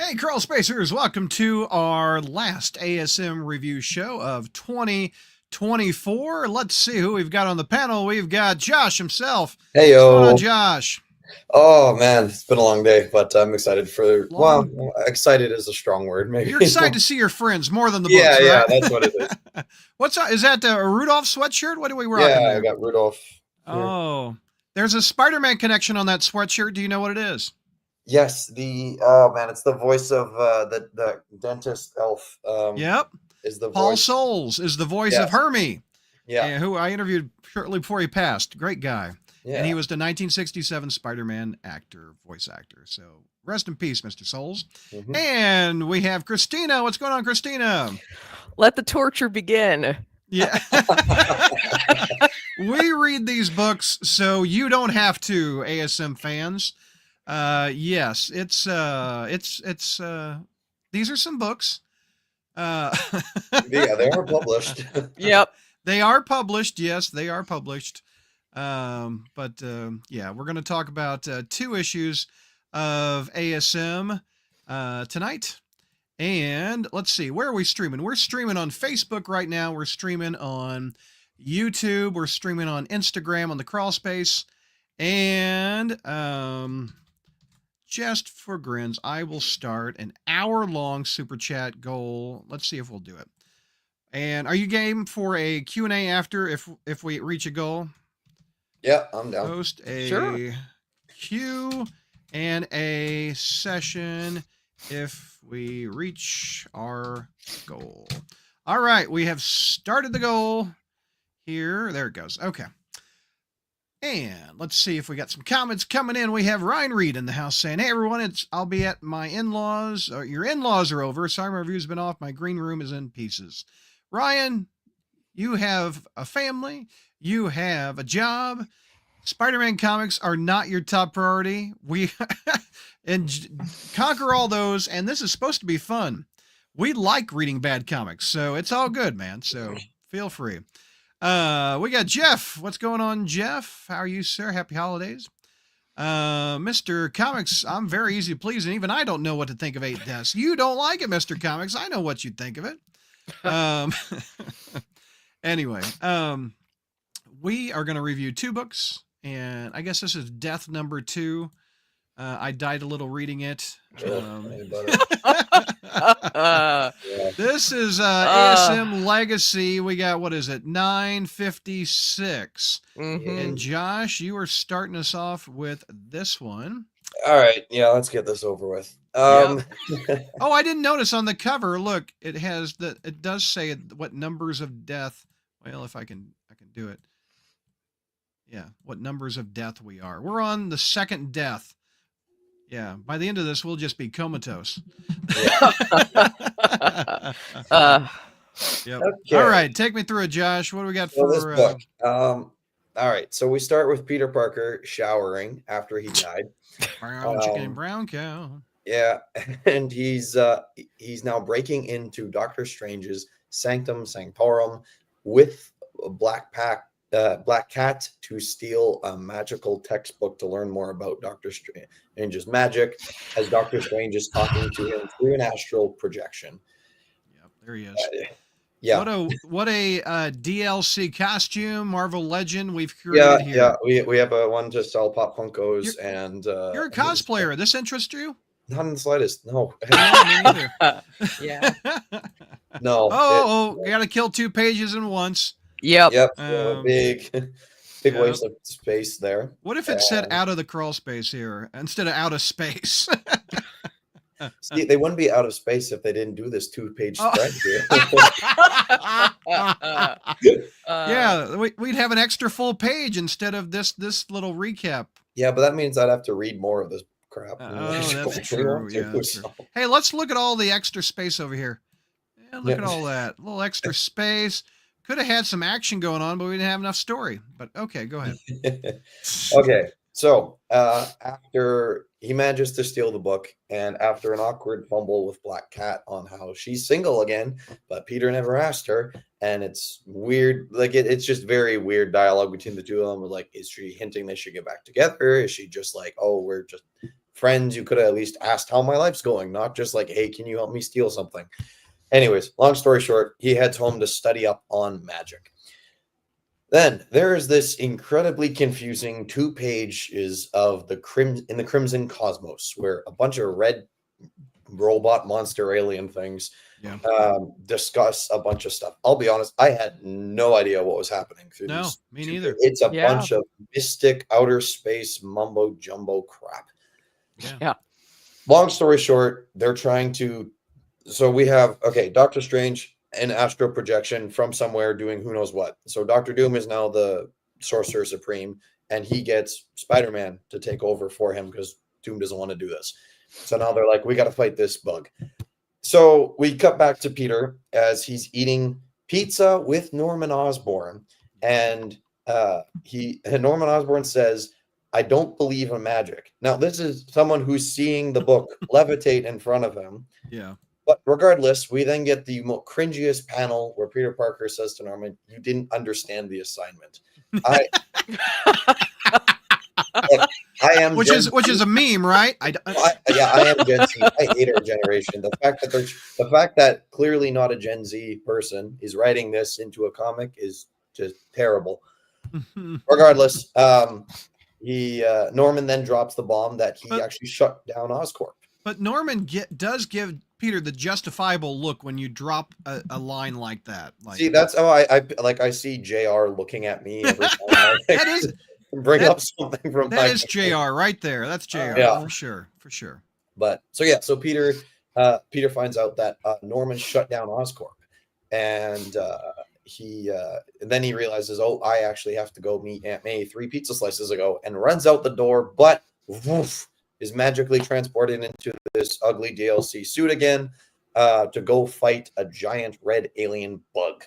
Hey, Crawlspacers, welcome to our last ASM review show of 2024. Let's see who we've got on the panel. We've got Josh himself. Hey, What's going on, yo. Josh? Oh, man, it's been a long day, but I'm excited Long. excited is a strong word, maybe. You're excited to see your friends more than the Yeah, books, yeah, right? that's what it is. What's up? Is that a Rudolph sweatshirt? What are we rocking Yeah, I there? got Rudolph here. Oh, there's a Spider-Man connection on that sweatshirt. Do you know what it is? Yes, oh man, it's the voice of the dentist elf. Yep. Is the Paul voice. Soules is the voice of Yes, Hermie, yeah, who I interviewed shortly before he passed. Great guy. And he yeah. was the 1967 Spider-Man voice actor. So rest in peace, Mr. Souls. Hmm. And we have Christina. What's going on, Christina? Let the torture begin. Yeah. We read these books so you don't have to, ASM fans. Yes, it's these are some books. Yeah, they are published. Yep. They are published. Yes, they are published. But yeah, we're going to talk about 2 issues of ASM tonight. And let's see, where are we streaming? We're streaming on Facebook right now. We're streaming on YouTube. We're streaming on Instagram on the Crawlspace. And just for grins, I will start an hour-long super chat goal. Let's see if we'll do it. And are you game for a Q&A after if we reach a goal? Yeah, I'm down. Post a Sure. Q&A session if we reach our goal. All right, we have started the goal here. There it goes. Okay. And let's see if we got some comments coming in. We have Ryan Reed in the house saying, "Hey everyone, I'll be at my in-laws. Your in-laws are over. Sorry, my review's been off. My green room is in pieces." Ryan, you have a family. You have a job. Spider-Man comics are not your top priority. We and conquer all those, and this is supposed to be fun. We like reading bad comics, so it's all good, man. So feel free. We got Jeff. What's going on, Jeff? How are you, sir? Happy holidays. Mr. Comics, I'm very easy to please, and even I don't know what to think of 8 Deaths. You don't like it, Mr. Comics. I know what you think of it. Anyway, we are going to review 2 books, and I guess this is Death number 2. I died a little reading it. Yeah. This is ASM Legacy. We got, what is it, 956. And Josh, you are starting us off with this one. All right, yeah, let's get this over with. Oh, I didn't notice on the cover. Look, it has it does say what numbers of death. Well, if I can do it. Yeah, what numbers of death we are. We're on the 2nd death. Yeah, by the end of this, we'll just be comatose. Yep. Okay. All right, take me through it, Josh. What do we got for this book? All right, so we start with Peter Parker showering after he died. Brown chicken, brown cow. Yeah, and he's now breaking into Doctor Strange's Sanctum Sanctorum with a Black Cat to steal a magical textbook to learn more about Doctor Strange's magic, as Doctor Strange is talking to him through an astral projection. Yep, there he is. Yeah. What a DLC costume, Marvel Legend we've created here. Yeah, we have one to sell Pop Funkos, and you're a cosplayer. This interests you? Not in the slightest. No. Me neither. Yeah. No. You got to kill 2 pages in once. Yep. Big waste of space there. What if it said "out of the crawl space" here instead of "out of space"? See, they wouldn't be out of space if they didn't do this 2-page spread here. Yeah, we'd have an extra full page instead of this little recap. Yeah, but that means I'd have to read more of this crap. That's true. Yeah, that's true. Hey, let's look at all the extra space over here. Yeah, look at all that. A little extra space. Could have had some action going on, but we didn't have enough story. But okay, go ahead. Okay, so after he manages to steal the book, and after an awkward fumble with Black Cat on how she's single again, but Peter never asked her, and it's weird. Like it's just very weird dialogue between the two of them. Like, is she hinting they should get back together? Is she just like, oh, we're just friends, you could have at least asked how my life's going, not just like, hey, can you help me steal something? Anyways, long story short, he heads home to study up on magic. Then there is this incredibly confusing 2 pages of the Crimson Cosmos, where a bunch of red robot monster alien things discuss a bunch of stuff. I'll be honest, I had no idea what was happening through No, these. me neither. It's a bunch of mystic outer space mumbo jumbo crap. Yeah. Long story short, they're trying to. So we have Doctor Strange and astral projection from somewhere doing who knows what. So Doctor Doom is now the Sorcerer Supreme, and he gets Spider-Man to take over for him because Doom doesn't want to do this. So now they're like, we got to fight this bug. So we cut back to Peter as he's eating pizza with Norman Osborn, and Norman Osborn says, "I don't believe in magic." Now this is someone who's seeing the book levitate in front of him. Yeah. But regardless, we then get the cringiest panel where Peter Parker says to Norman, "You didn't understand the assignment." I am, which is a meme, right? I am Gen Z. I hate our generation. The fact that clearly not a Gen Z person is writing this into a comic is just terrible. Regardless, Norman then drops the bomb that he actually shut down Oscorp. But Norman does give Peter the justifiable look when you drop a line like that. Like, see, that's how I see JR looking at me every time I up something from that is JR right there. That's JR for sure. But so Peter finds out that Norman shut down Oscorp, and then he realizes, oh, I actually have to go meet Aunt May 3 pizza slices ago, and runs out the door, but woof, is magically transported into this ugly DLC suit again to go fight a giant red alien bug.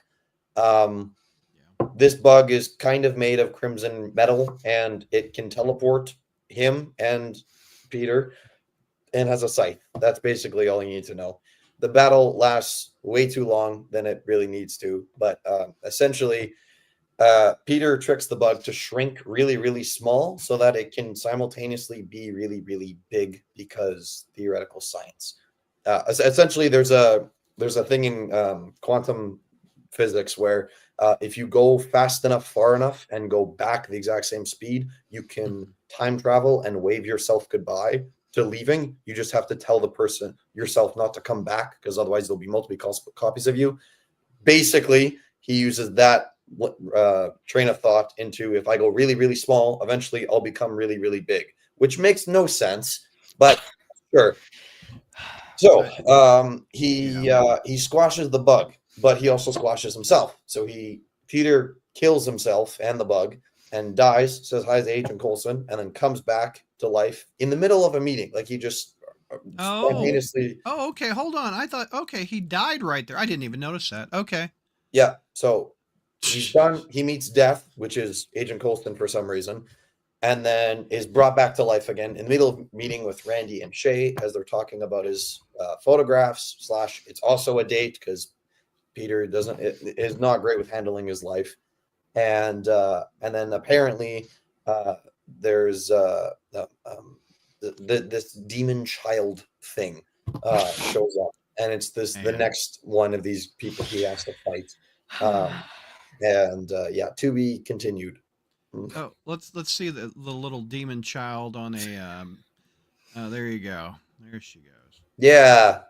This bug is kind of made of crimson metal, and it can teleport him and Peter and has a scythe. That's basically all you need to know. The battle lasts way too long than it really needs to, but essentially Peter tricks the bug to shrink really, really small so that it can simultaneously be really, really big because theoretical science. Essentially, there's a thing in quantum physics where if you go fast enough, far enough, and go back the exact same speed, you can time travel and wave yourself goodbye to leaving. You just have to tell the person yourself not to come back, because otherwise there'll be multiple copies of you. Basically, he uses that train of thought into, if I go really, really small, eventually I'll become really, really big, which makes no sense, but sure. So he squashes the bug, but he also squashes himself. So Peter kills himself and the bug and dies, says hi to Agent Coulson, and then comes back to life in the middle of a meeting. Like he just spontaneously. Oh, okay. Hold on. I thought, he died right there. I didn't even notice that. Okay. Yeah. So he's done. He meets death, which is Agent Coulson for some reason, and then is brought back to life again in the middle of meeting with Randy and Shay as they're talking about his photographs / it's also a date because Peter is not great with handling his life. And then apparently there's this demon child thing shows up, and it's the next one of these people he has to fight. To be continued. Oh, let's see the little demon child on a there you go. There she goes. Yeah.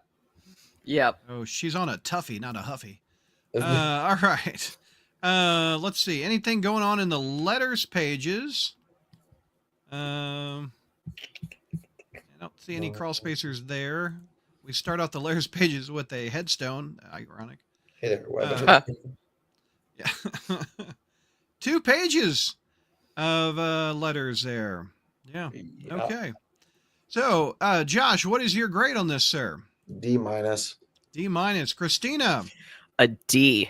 Yep. Oh, she's on a toughie, not a huffy. All right. Let's see. Anything going on in the letters pages? I don't see any crawl spacers there. We start out the letters pages with a headstone. Ironic. Hey there. Yeah. 2 pages of letters there. Yeah. Okay. So, Josh, what is your grade on this, sir? D-. D-. Christina? A D.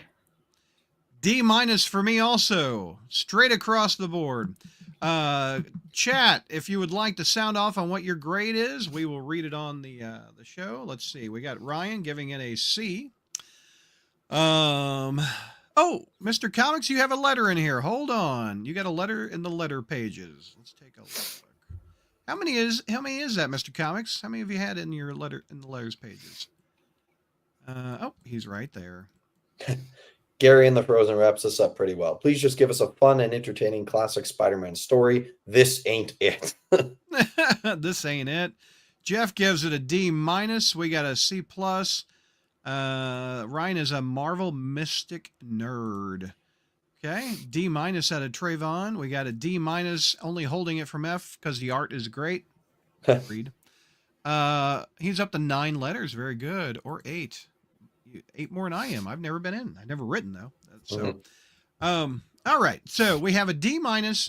D- for me also. Straight across the board. Chat, if you would like to sound off on what your grade is, we will read it on the show. Let's see. We got Ryan giving it a C. Oh, Mr. Comics, you have a letter in here. Hold on. You got a letter in the letter pages. Let's take a look. How many is that, Mr. Comics? How many have you had in your the letters pages? Oh, he's right there. Gary in the Frozen wraps this up pretty well. Please just give us a fun and entertaining classic Spider-Man story. This ain't it. This ain't it. Jeff gives it a D-. We got a C+. Ryan is a Marvel Mystic nerd. Okay, D- out of Trayvon. We got a D-, only holding it from F because the art is great. Read. He's up to 9 letters. Very good. Or 8. 8 more than I am. I've never been in. I've never written though. So, all right. So we have a D-.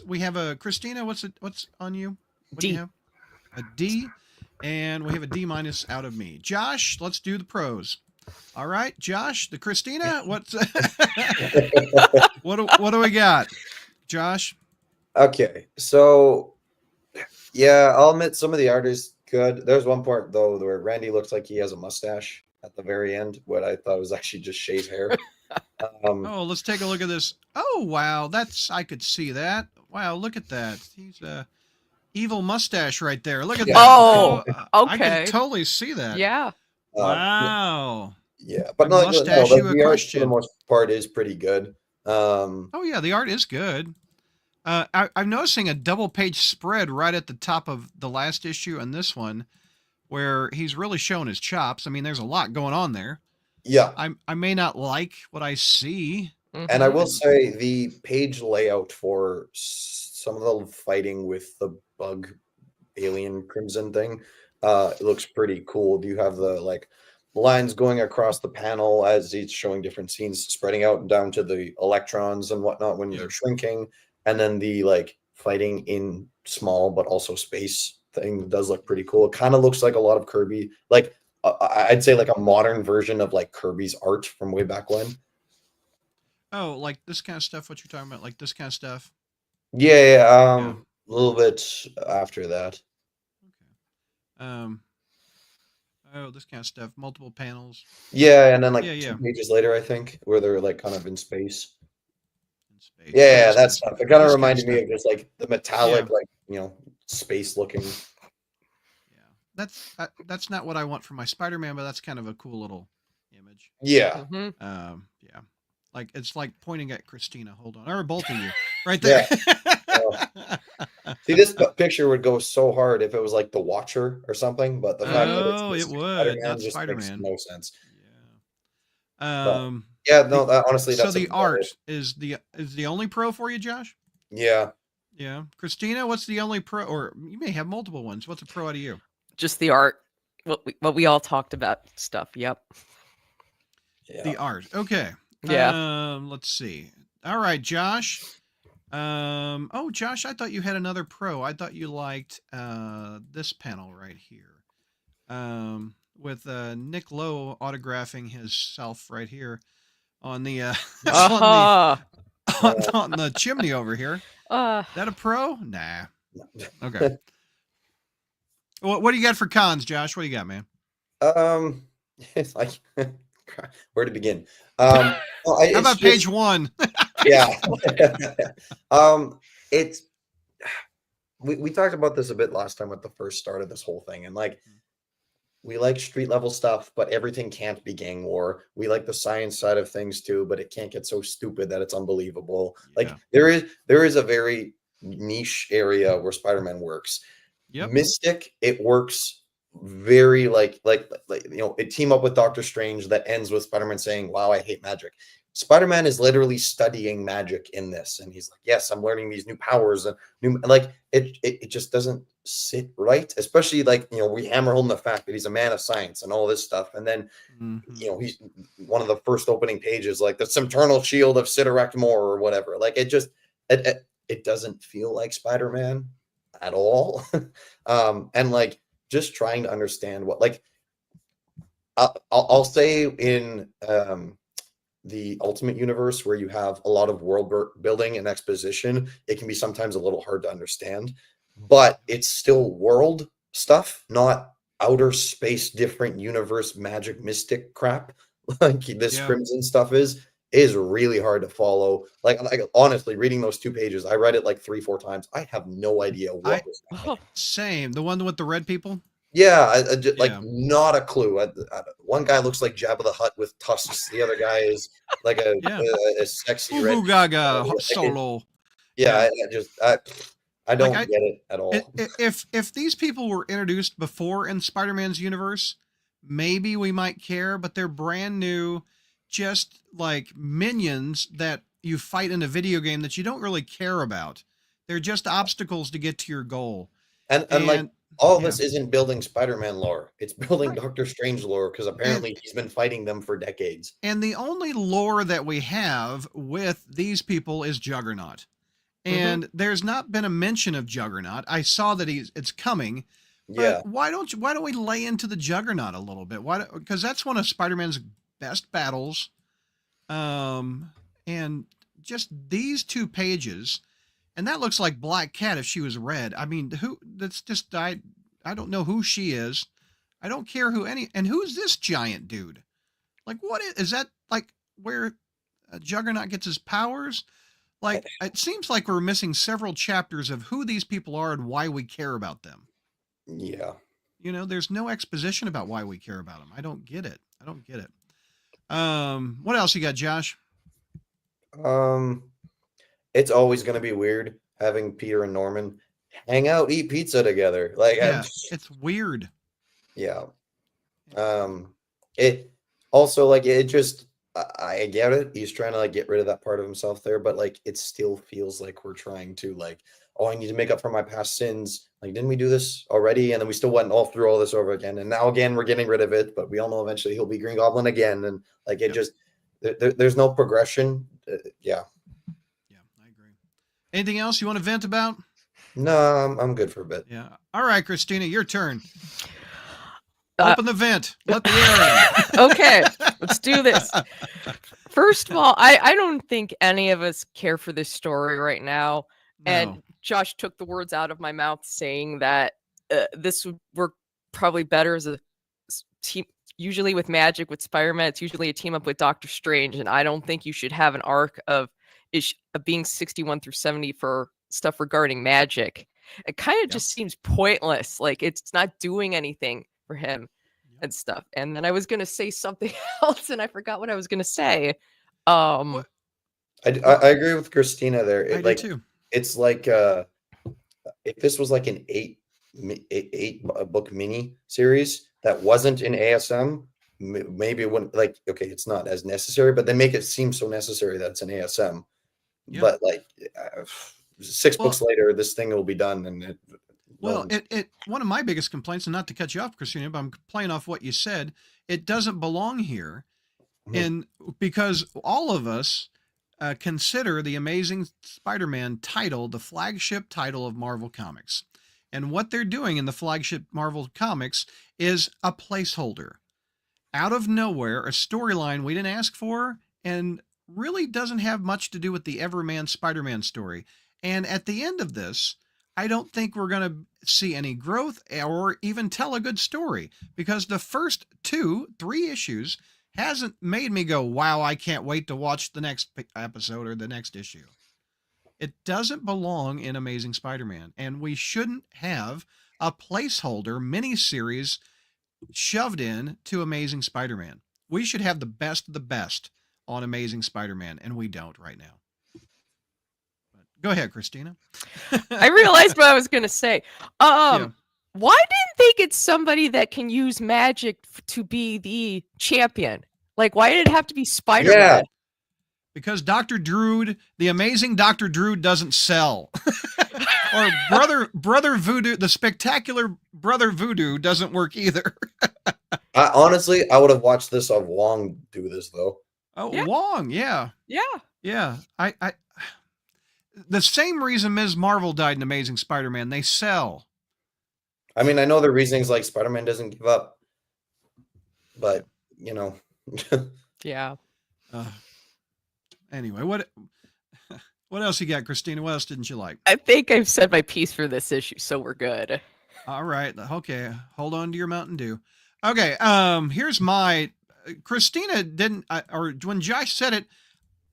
We have a Christina. What's on you? What D. do you have? A D, and we have a D- out of me. Josh, let's do the pros. All right, Josh, the Christina. What's what do we got, Josh? Okay, so yeah, I'll admit some of the art is good. There's one part though where Randy looks like he has a mustache at the very end. What I thought was actually just shaved hair. Oh, let's take a look at this. Oh, wow, I could see that. Wow, look at that. He's a evil mustache right there. Look at that. Oh, I okay. can totally see that. Yeah. Wow. Yeah, but I no, must no, ask the you a art for the question. most part is pretty good. Oh yeah, the art is good. I'm noticing a double-page spread right at the top of the last issue and this one, where he's really showing his chops. I mean, there's a lot going on there. Yeah, I may not like what I see. and I will say the page layout for some of the fighting with the bug alien crimson thing, it looks pretty cool. Do you have the lines going across the panel as he's showing different scenes spreading out down to the electrons and whatnot when they're shrinking, and then the fighting in small but also space thing does look pretty cool. It kind of looks like a lot of Kirby, I'd say like a modern version of Kirby's art from way back when. Oh, like this kind of stuff, what you're talking about, like this kind of stuff? Yeah, a little bit after that. Okay. Oh, this kind of stuff, multiple panels. Yeah, and then 2 pages later, I think, where they're kind of in space. In space. Yeah, that stuff. It kind of reminded me of just the metallic, space looking. Yeah, that's not what I want for my Spider-Man, but that's kind of a cool little image. Yeah. Yeah. It's like pointing at Christina. Hold on, or both of you, right there. See, this picture would go so hard if it was like the Watcher or something, but the fact that it would not just Spider-Man. makes no sense. Yeah. Honestly, that's so the art is the only pro for you, Josh? Yeah. Yeah. Christina, what's the only pro? Or you may have multiple ones. What's a pro out of you? Just the art. What we all talked about stuff. Yep. Yeah. The art. Okay. Yeah. Let's see. All right, Josh. Oh, Josh, I thought you had another pro. I thought you liked this panel right here. With Nick Lowe autographing himself right here on the on the chimney over here. Is that a pro? Nah. Okay. What do you got for cons, Josh? What do you got, man? It's like where to begin? How about page 1? Yeah. It's we talked about this a bit last time with the first start of this whole thing, and we like street level stuff, but everything can't be gang war. We like the science side of things too, but it can't get so stupid that it's unbelievable. Yeah. There is a very niche area where Spider-Man works. Yep. Mystic, it works very it team up with Doctor Strange that ends with Spider-Man saying, "Wow, I hate magic." Spider-Man is literally studying magic in this, and he's like, "Yes, I'm learning these new powers and new it just doesn't sit right." Especially we hammer home the fact that he's a man of science and all this stuff, and then he's one of the first opening pages the Semternal Shield of Sidirect Moore or whatever. It doesn't feel like Spider-Man at all, and just trying to understand what I'll say in the Ultimate Universe, where you have a lot of world building and exposition, it can be sometimes a little hard to understand, but it's still world stuff, not outer space, different universe, magic, mystic crap like this Crimson stuff is. is really hard to follow. Like honestly, reading those 2 pages, I read it like 3-4 times. I have no idea what was happening. Oh, Same. The one with the red people? Yeah, like Yeah. not a clue. One guy looks like Jabba the Hutt with tusks. The other guy is like Yeah. a sexy red. Ubu Gaga Like, Solo. Yeah, I don't Like, get it at all. If these people were introduced before in Spider-Man's universe, maybe we might care, but they're brand new, just like minions that you fight in a video game that you don't really care about. They're just obstacles to get to your goal. And like all of yeah. this isn't building Spider-Man lore. It's building Right. Doctor Strange lore because apparently he's been fighting them for decades. And the only lore that we have with these people is Juggernaut. And there's not been a mention of Juggernaut. I saw that it's coming. But Yeah. why don't we lay into the Juggernaut a little bit? Why? Because that's one of Spider-Man's best battles. And just these 2 pages, and that looks like Black Cat if she was red. I mean, I don't know who she is. I don't care and who's this giant dude? Like, what is that? Like where Juggernaut gets his powers? Like, it seems like we're missing several chapters of who these people are and why we care about them. Yeah. You know, there's no exposition about why we care about them. I don't get it. What else you got, Josh? It's always going to be weird having Peter and Norman hang out, eat pizza together. Like, Yeah, it's weird. Yeah. It also like it just I get it. He's trying to like get rid of that part of himself there, but like it still feels like we're trying to like, oh, I need to make up for my past sins. Like, didn't we do this already? And then we still went all through all this over again. And now again, we're getting rid of it, but we all know eventually he'll be Green Goblin again. And like it just there's no progression. Yeah. Yeah, I agree. Anything else you want to vent about? No, I'm good for a bit. Yeah. All right, Christina, your turn. Open the vent. Let the air in. Okay, let's do this. First of all, I don't think any of us care for this story right now. No. And Josh took the words out of my mouth saying that this would work probably better as a team. Usually with Magic, with Spider-Man, it's usually a team up with Doctor Strange. And I don't think you should have an arc of being 61 through 70 for stuff regarding Magic. It kind of just seems pointless. Like, it's not doing anything for him and stuff. And then I was going to say something else and I forgot what I was going to say. I agree with Christina there. I do too. It's like if this was like an eight book mini series that wasn't in ASM, maybe it wouldn't, like, okay, it's not as necessary, but they make it seem so necessary that it's an ASM. Yeah. But like 6 books later, this thing will be done. And one of my biggest complaints, and not to cut you off, Christina, but I'm playing off what you said, it doesn't belong here. And because all of us consider the Amazing Spider-Man title the flagship title of Marvel Comics. And what they're doing in the flagship Marvel Comics is a placeholder. Out of nowhere, a storyline we didn't ask for and really doesn't have much to do with the Everman Spider-Man story. And at the end of this, I don't think we're going to see any growth or even tell a good story, because the first 2-3 issues hasn't made me go, wow, I can't wait to watch the next episode or the next issue. It doesn't belong in Amazing Spider-Man, and we shouldn't have a placeholder miniseries shoved in to Amazing Spider-Man. We should have the best of the best on Amazing Spider-Man, and we don't right now. But go ahead, Christina. I realized what I was going to say. Why didn't they get somebody that can use magic to be the champion? Like, why did it have to be Spider-Man? Yeah. Because Dr. Drood, the Amazing Dr. Drood, doesn't sell. Or Brother Voodoo, the spectacular Brother Voodoo doesn't work either. Honestly, I would have watched this of Wong do this, though. Oh, yeah. Wong, yeah. Yeah. Yeah. I the same reason Ms. Marvel died in Amazing Spider-Man, they sell. I mean, I know the reasons, like Spider-Man doesn't give up, but you know. Yeah. Anyway, what else you got, Christina? What else didn't you like? I think I've said my piece for this issue, so we're good. All right. Okay. Hold on to your Mountain Dew. Okay. Here's my Christina didn't, or when Josh said it,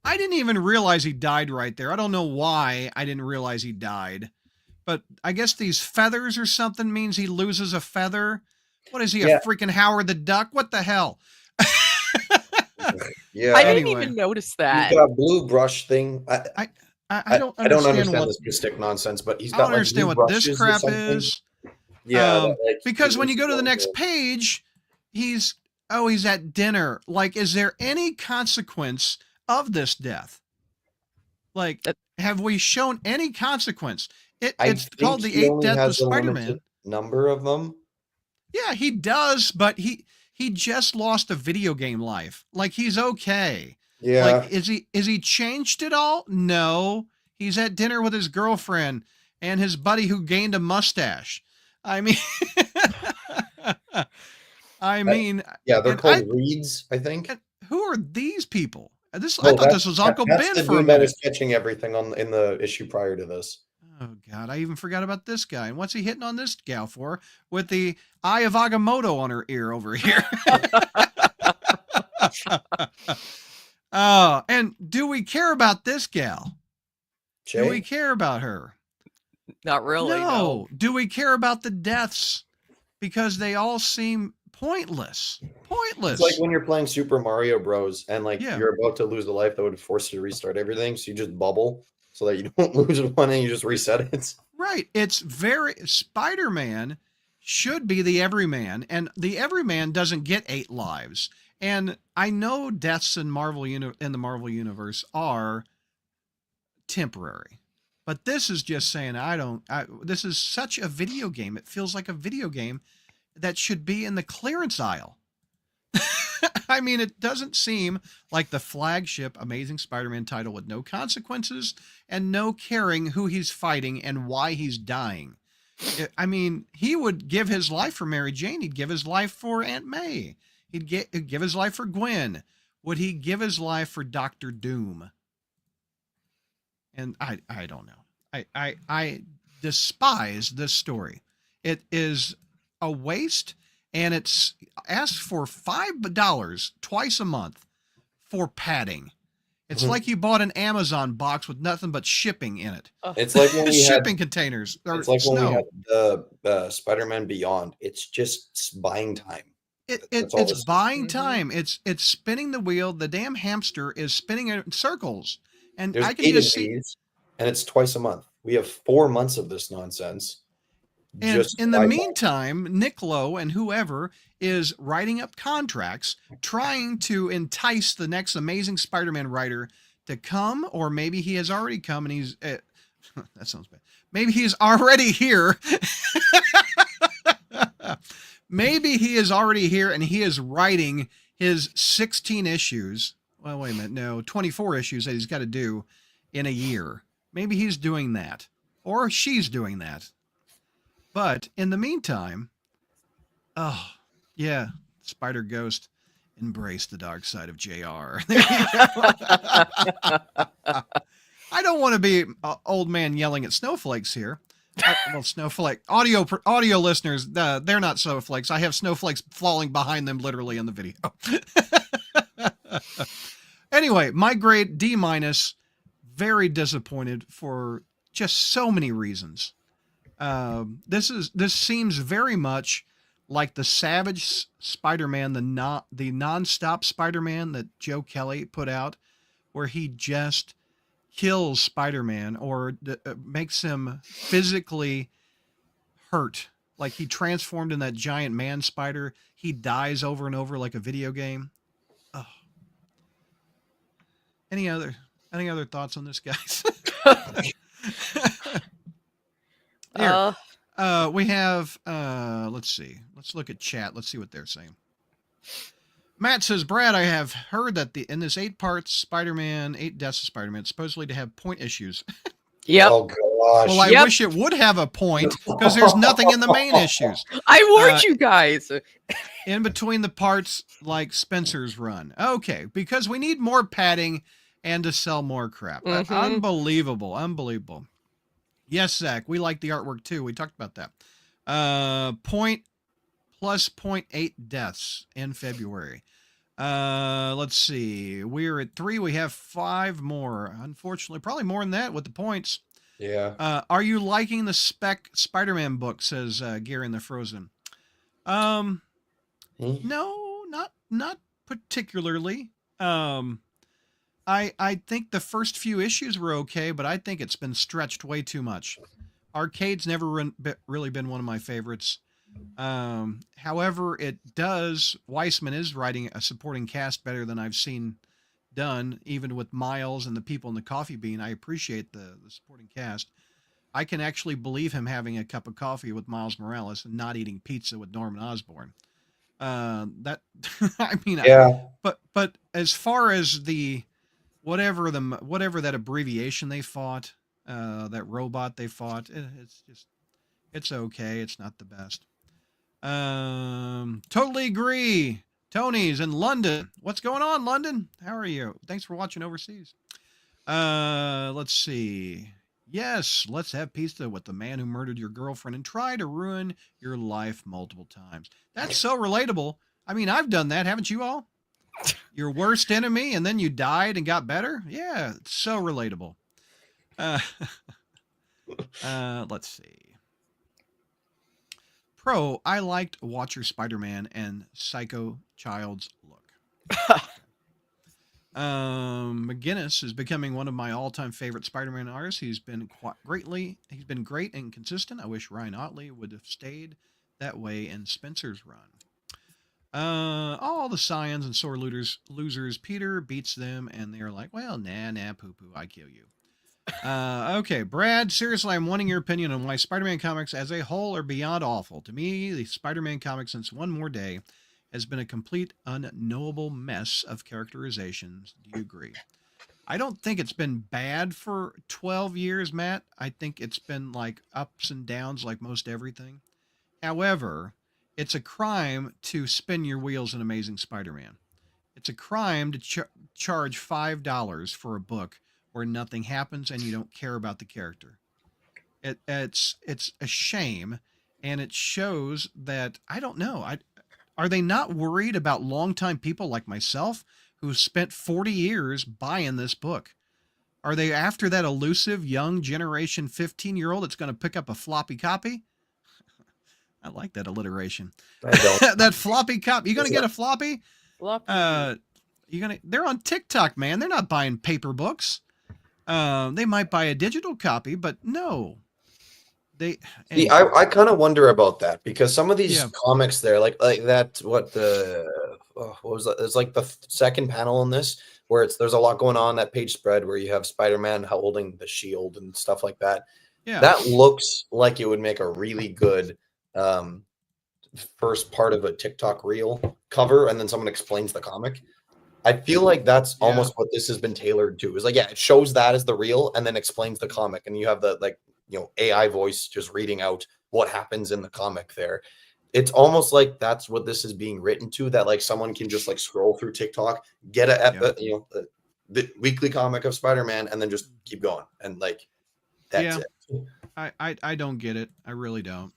I didn't even realize he died right there. I don't know why I didn't realize he died. But I guess these feathers or something means he loses a feather. What is he, a Yeah. freaking Howard the Duck? What the hell? Yeah. I didn't Anyway. even notice He's that. got a blue brush thing. I don't I don't understand understand what this mystic nonsense, but he's I got don't like understand blue what this brushes or crap something. is. Yeah, that, like, Because he when you go to the loses next all page, he's at dinner. Like, is there any consequence of this death? Like, have we shown any consequence? I It's think called the he Eighth only Death of has a Spider-Man. limited number of them. Yeah, he does, but he just lost a video game life. Like, he's okay. Yeah. Like, is he changed at all? No. He's at dinner with his girlfriend and his buddy who gained a mustache. I mean, Yeah, they're and called reeds, I think. and who are these people? I No, thought this was Uncle that's Ben the for a dude that minute. was catching everything in the issue prior to this. Oh God, I even forgot about this guy. And what's he hitting on this gal for? With the Eye of Agamotto on her ear over here. And do we care about this gal? Jay? Do we care about her? Not really. No. Do we care about the deaths? Because they all seem pointless. Pointless. It's like when you're playing Super Mario Bros. And like Yeah. you're about to lose a life that would force you to restart everything, so you just bubble so that you don't lose one and you just reset it. Right. It's Spider-Man should be the everyman, and the everyman doesn't get 8 lives. And I know deaths in in the Marvel universe are temporary. But this is just saying this is such a video game. It feels like a video game that should be in the clearance aisle. I mean, it doesn't seem like the flagship Amazing Spider-Man title with no consequences and no caring who he's fighting and why he's dying. I mean, he would give his life for Mary Jane. He'd give his life for Aunt May. He'd give his life for Gwen. Would he give his life for Doctor Doom? And I don't know. I despise this story. It is a waste, and it's asked for $5 twice a month for padding. It's like you bought an Amazon box with nothing but shipping in it. It's like when we shipping containers. It's like when we had the Spider-Man Beyond. It's just buying time. It's buying time. It's spinning the wheel. The damn hamster is spinning in circles, and There's I can 8 just of see. these, and it's twice a month. We have 4 months of this nonsense. And Just in the buy time. meantime, Nick Lowe and whoever is writing up contracts, trying to entice the next Amazing Spider-Man writer to come, or maybe he has already come and he's that sounds bad. Maybe he's already here. Maybe he is already here and he is writing his 16 issues. Well, wait a minute. No, 24 issues that he's got to do in a year. Maybe he's doing that, or she's doing that. But in the meantime, oh, yeah, Spider Ghost, embrace the dark side of JR. There you go. I don't want to be an old man yelling at snowflakes here. Well, snowflake audio listeners, they're not snowflakes. I have snowflakes falling behind them literally in the video. Anyway, my grade D-. Very disappointed for just so many reasons. This seems very much like the Savage Spider-Man, the non-stop Spider-Man that Joe Kelly put out, where he just kills Spider-Man or makes him physically hurt. Like he transformed in that giant man spider. He dies over and over like a video game. Oh. Any other thoughts on this, guys? Here. We have, let's see. Let's look at chat. Let's see what they're saying. Matt says, Brad, I have heard that in this 8 parts Spider-Man, 8 Deaths of Spider-Man, supposed to have point issues. Yep. Oh gosh. Well, I wish it would have a point because there's nothing in the main issues. I warned you guys. In between the parts, like Spencer's run. Okay, because we need more padding and to sell more crap. Unbelievable. Yes, Zach, we like the artwork too. We talked about that. Point plus 0.8 deaths in February. Let's see. We're at 3. We have 5 more. Unfortunately, probably more than that with the points. Yeah. Are you liking the Spec Spider-Man book? Says Gary in the Frozen. Um, no, not particularly. I think the first few issues were okay, but I think it's been stretched way too much. Arcade's never really been one of my favorites. However, Weissman is writing a supporting cast better than I've seen done, even with Miles and the people in the Coffee Bean. I appreciate the supporting cast. I can actually believe him having a cup of coffee with Miles Morales and not eating pizza with Norman Osborn. That I mean, Yeah. but as far as the whatever that abbreviation they fought, that robot they fought, it's okay. It's not the best. Totally agree. Tony's in London. What's going on, London? How are you? Thanks for watching overseas. Let's see. Yes, let's have pizza with the man who murdered your girlfriend and tried to ruin your life multiple times. That's so relatable. I mean, I've done that, haven't you all? Your worst enemy, and then you died and got better? Yeah, it's so relatable. Let's see. Pro, I liked Watcher Spider-Man and Psycho Child's look. McGinnis is becoming one of my all-time favorite Spider-Man artists. He's been great and consistent. I wish Ryan Otley would have stayed that way in Spencer's run. All the Scions and sore losers. Peter beats them, and they're like, well, nah, poo-poo, I kill you. Okay, Brad, seriously, I'm wanting your opinion on why Spider-Man comics as a whole are beyond awful. To me, the Spider-Man comics since One More Day has been a complete unknowable mess of characterizations. Do you agree? I don't think it's been bad for 12 years, Matt. I think it's been like ups and downs like most everything. However, it's a crime to spin your wheels in Amazing Spider-Man. It's a crime to charge $5 for a book where nothing happens and you don't care about the character. It's a shame, and it shows that I don't know. Are they not worried about longtime people like myself who spent 40 years buying this book? Are they after that elusive young generation 15-year-old that's going to pick up a floppy copy? I like that alliteration. I don't. That floppy copy. You going to get a floppy? Floppy. They're on TikTok, man. They're not buying paper books. They might buy a digital copy, but no. See, I kind of wonder about that because some of these comics there, like that, what was that? It's like the second panel in this where there's a lot going on that page spread where you have Spider-Man holding the shield and stuff like that. Yeah, that looks like it would make a really good first part of a TikTok reel cover, and then someone explains the comic. I feel like that's almost what this has been tailored to. Is like, it shows that as the reel and then explains the comic, and you have the AI voice just reading out what happens in the comic there. It's almost like that's what this is being written to, that like someone can just like scroll through TikTok, get the weekly comic of Spider-Man, and then just keep going. And like, that's it. I don't get it. I really don't.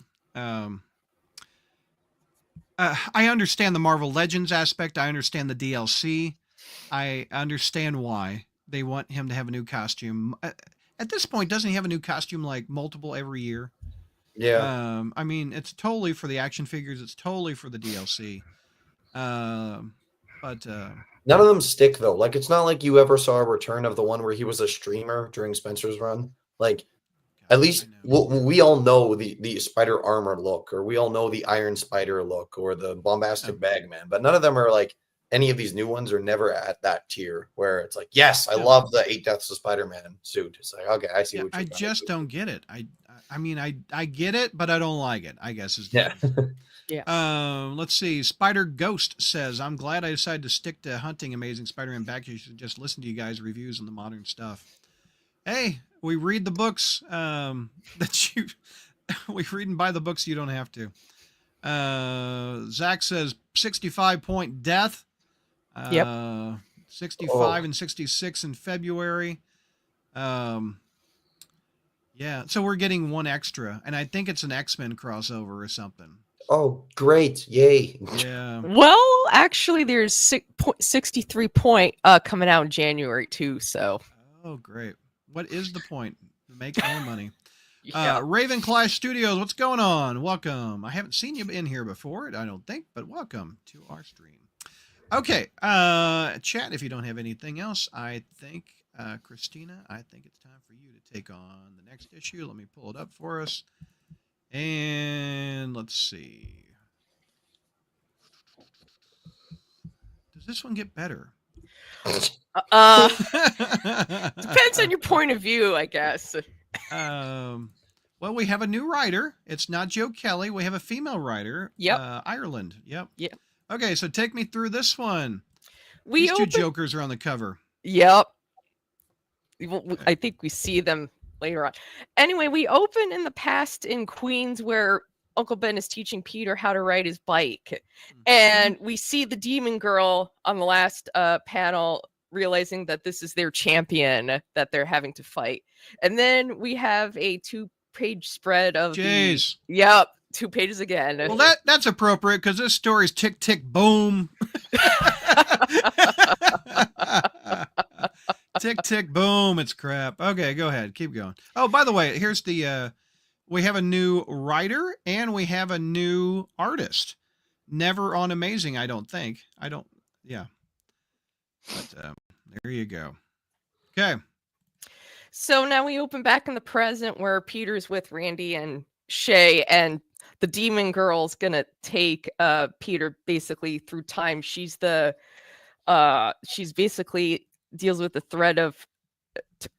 I understand the Marvel Legends aspect. I understand the DLC. I understand why they want him to have a new costume. At this point, doesn't he have a new costume like multiple every year? Yeah. I mean, it's totally for the action figures. It's totally for the DLC. But none of them stick though. Like, it's not like you ever saw a return of the one where he was a streamer during Spencer's run. Like, at least we all know the spider armor look, or we all know the Iron Spider look, or the bombastic Bagman. But none of them are like, any of these new ones are never at that tier where it's like, yes, I love the 8 Deaths of Spider-Man suit. It's like, okay, I see what you're I just don't get it. I mean, I get it, but I don't like it, I guess is Yeah. Let's see. Spider Ghost says, I'm glad I decided to stick to hunting Amazing Spider-Man back. You should just listen to you guys' reviews on the modern stuff. Hey, we read the books we read and buy the books you don't have to. Zach says 65-point death. 65 and 66 in February. Yeah, so we're getting one extra, and I think it's an X-Men crossover or something. Oh, great. Yay. Yeah. Well, actually, there's 63 point coming out in January too. So Oh, great. What is the point? To make more money. yeah. Raven Clash Studios, what's going on? Welcome. I haven't seen you in here before, I don't think, but welcome to our stream. Okay, chat, if you don't have anything else, I think, Christina, I think it's time for you to take on the next issue. Let me pull it up for us. And let's see. Does this one get better? Depends on your point of view, I guess. Well, we have a new writer. It's not Joe Kelly. We have a female writer. Yep. Ireland. Yep. Yep. Okay, so take me through this one. We These two jokers are on the cover. Yep. I think we see them later on. Anyway, we open in the past in Queens where Uncle Ben is teaching Peter how to ride his bike. And we see the demon girl on the last panel realizing that this is their champion that they're having to fight. And then we have a 2-page spread of Jeez. Yep, 2 pages again. Well, that's appropriate because this story's tick, tick, boom. Tick, tick, boom. It's crap. Okay, go ahead. Keep going. Oh, by the way, here's the... we have a new writer and we have a new artist. Never on Amazing, I don't think. Yeah. But there you go. Okay. So now we open back in the present where Peter's with Randy and Shay, and the demon girl's gonna take Peter basically through time. She's basically deals with the thread of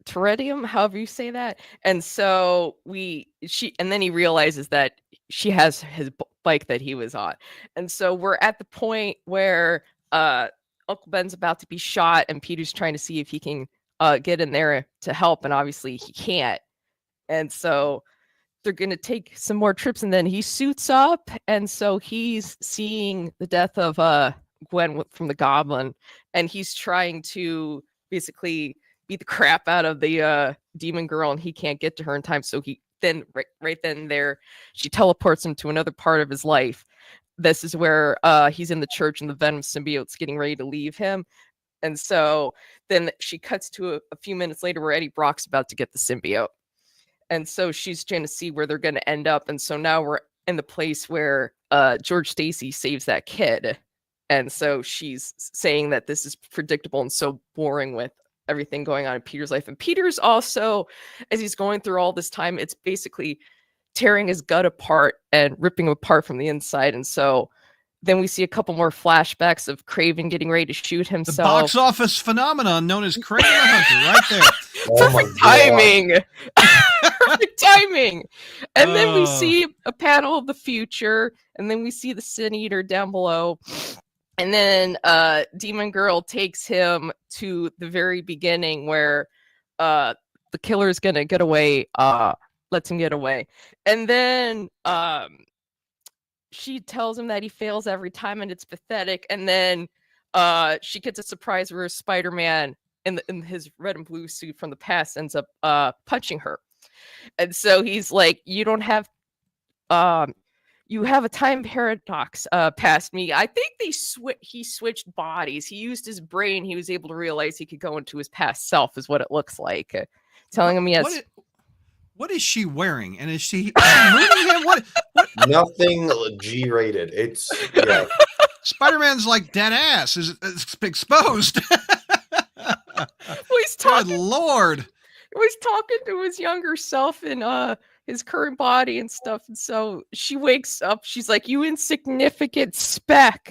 Teridium, however you say that. And so and then he realizes that she has his bike that he was on. And so we're at the point where Uncle Ben's about to be shot and Peter's trying to see if he can get in there to help, and obviously he can't. And so they're going to take some more trips, and then he suits up, and so he's seeing the death of Gwen from the Goblin, and he's trying to basically beat the crap out of the demon girl, and he can't get to her in time. So he then right then and there, she teleports him to another part of his life. This is where he's in the church and the Venom symbiote's getting ready to leave him. And so then she cuts to a few minutes later where Eddie Brock's about to get the symbiote. And so she's trying to see where they're going to end up. And so now we're in the place where George Stacy saves that kid. And so she's saying that this is predictable and so boring with everything going on in Peter's life. And Peter's also, as he's going through all this time, it's basically tearing his gut apart and ripping him apart from the inside. And so then we see a couple more flashbacks of Kraven getting ready to shoot himself. The box office phenomenon known as Kraven the Hunter, right there. Oh Perfect timing. Perfect timing. And then we see a panel of the future, and then we see the Sin Eater down below. And then Demon Girl takes him to the very beginning where the killer's gonna get away, lets him get away. And then she tells him that he fails every time and it's pathetic. And then she gets a surprise where Spider-Man in his red and blue suit from the past ends up punching her. And so he's like, you don't have you have a time paradox past me. I think he switched bodies. He used his brain. He was able to realize he could go into his past self, is what it looks like. Telling him he has... What is she wearing? And is she moving him? What? Nothing G-rated. It's yeah. Spider-Man's like dead ass is exposed. Well, he's talking. Good Lord. He's talking to his younger self in his current body and stuff. And so she wakes up. She's like, "You insignificant speck.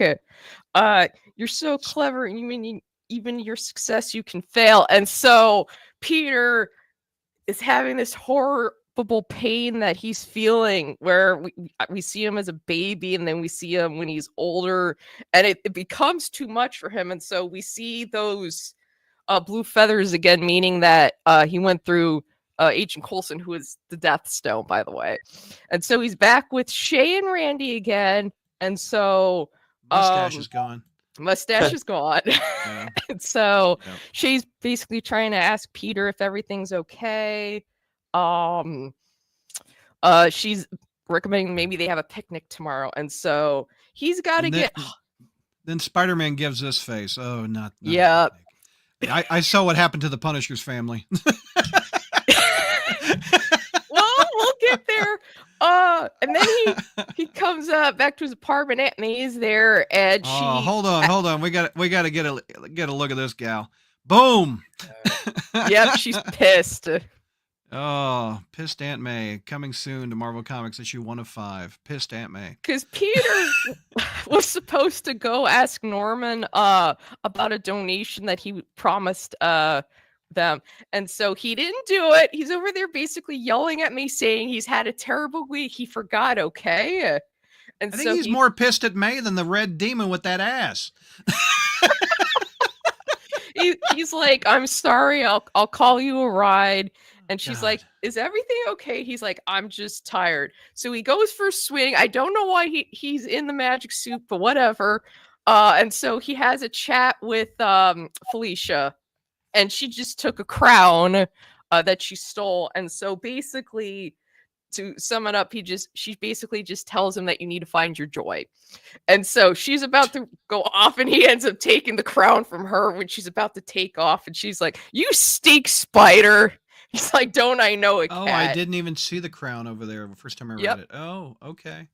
You're so clever, and even your success, you can fail." And so Peter is having this horrible pain that he's feeling where we see him as a baby and then we see him when he's older, and it becomes too much for him. And so we see those blue feathers again, meaning that he went through Agent Coulson, who is the Death Stone, by the way. And so he's back with Shay and Randy again. And so mustache is gone. Mustache is gone. Yeah. And so Yeah. Shay's basically trying to ask Peter if everything's okay. She's recommending maybe they have a picnic tomorrow, and so he's got to And get. Then Spider-Man gives this face. Oh, not a Yeah. picnic. I saw what happened to the Punisher's family. Well, we'll get there. And then he comes back to his apartment. Aunt May's there, and she. Oh, hold on. We got to get a look at this gal. Boom. Yep, she's pissed. Oh, pissed Aunt May coming soon to Marvel Comics issue 1 of 5. Pissed Aunt May. Because Peter was supposed to go ask Norman about a donation that he promised them, and so he didn't do it. He's over there basically yelling at me, saying he's had a terrible week. He forgot, okay? And I think he's more pissed at May than the Red Demon with that ass. He's like, I'm sorry, I'll call you a ride. And she's God. like, is everything okay? He's like, I'm just tired. So he goes for a swing. I don't know why he's in the magic suit, but whatever. And so he has a chat with Felicia, and she just took a crown that she stole. And so basically, to sum it up, she basically just tells him that you need to find your joy. And so she's about to go off, and he ends up taking the crown from her when she's about to take off. And she's like, you stink, Spider. He's like, don't I know it, Oh, cat? I didn't even see the crown over there the first time I read it. Oh, okay.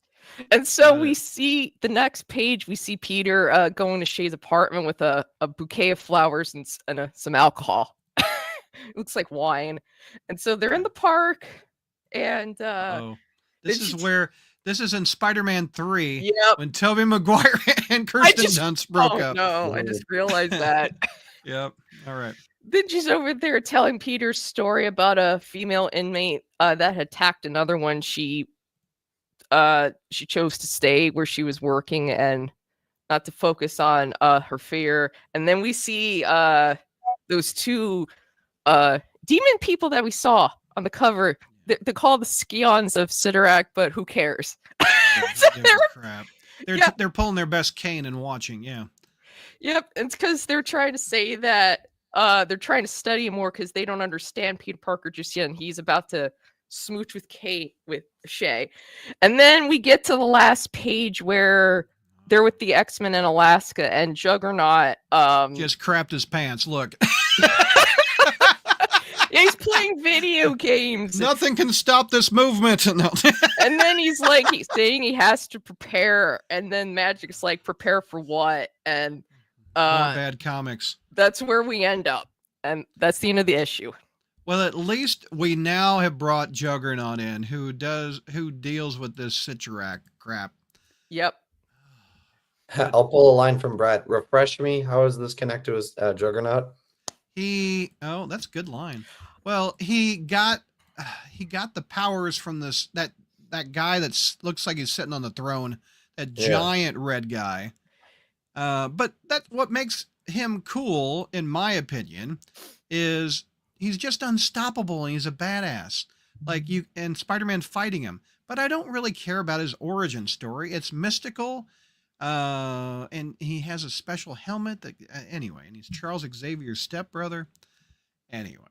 And so we see the next page, we see Peter going to Shay's apartment with a bouquet of flowers and some alcohol. It looks like wine. And so they're in the park, and this is in Spider-Man 3 yep. when Tobey Maguire and Kirsten Dunst broke up. No, I just realized that. Yep. All right. Then she's over there telling Peter's story about a female inmate that had attacked another one. She chose to stay where she was working and not to focus on her fear. And then we see those two demon people that we saw on the cover. They're called the Scions of Sidorak, but who cares? So crap. They're pulling their best cane and watching. Yeah. Yep. It's because they're trying to say that they're trying to study him more because they don't understand Peter Parker just yet, and he's about to smooch with Shay. And then we get to the last page where they're with the X-Men in Alaska, and Juggernaut just crapped his pants. Look. Yeah, he's playing video games. Nothing can stop this movement. No. And then he's saying he has to prepare, and then Magic's like, prepare for what? And more bad comics. That's where we end up, and that's the end of the issue. Well, at least we now have brought Juggernaut in, who deals with this Sidorak crap. Yep. I'll pull a line from Brad. Refresh me. How is this connected with Juggernaut? That's a good line. Well, he got the powers from that guy that looks like he's sitting on the throne, that giant red guy. But that's what makes him cool, in my opinion, is he's just unstoppable and he's a badass. Like and Spider-Man fighting him. But I don't really care about his origin story. It's mystical. And he has a special helmet that anyway, and he's Charles Xavier's stepbrother. Anyway,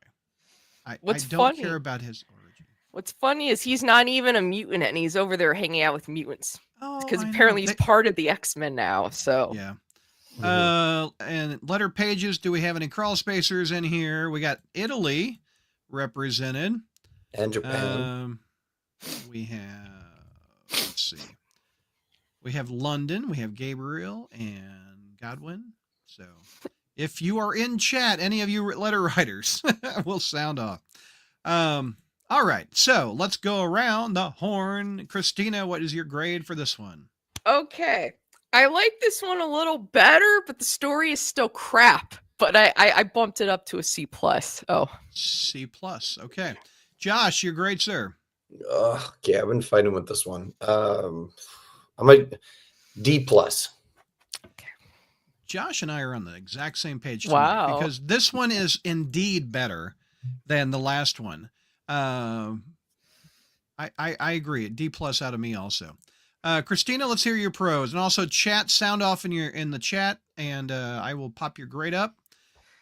I don't care about his origin. What's funny is he's not even a mutant, and he's over there hanging out with mutants. Because apparently he's part of the X-Men now. So yeah. And letter pages. Do we have any Crawlspacers in here? We got Italy represented, and Japan. We have. Let's see. We have London. We have Gabriel and Godwin. So, if you are in chat, any of you letter writers, will sound off. All right. So let's go around the horn. Christina, what is your grade for this one? Okay. I like this one a little better, but the story is still crap. But I bumped it up to a C+. Oh. C+. Okay. Josh, your grade, sir. Okay, I've been fighting with this one. I'm a D+. Okay. Josh and I are on the exact same page tonight. Wow. Because this one is indeed better than the last one. I agree. D+ out of me also. Christina, let's hear your pros, and also chat sound off in the chat, and I will pop your grade up,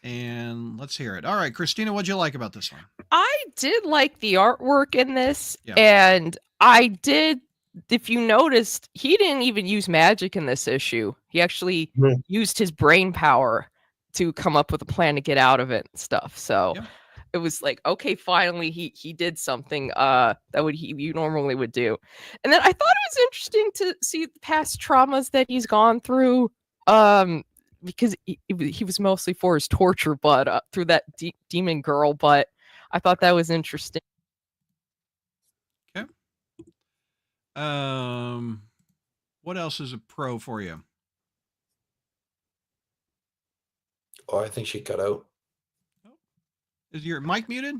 and let's hear it. All right, Christina, what'd you like about this one? I did like the artwork in this, and I did if you noticed, he didn't even use magic in this issue. He actually used his brain power to come up with a plan to get out of it and stuff. So it was like, okay, finally he did something that you normally would do. And then I thought it was interesting to see the past traumas that he's gone through, because he was mostly for his torture, but through that demon girl. But I thought that was interesting. Okay. What else is a pro for you? Oh, I think she cut out. Is your mic muted?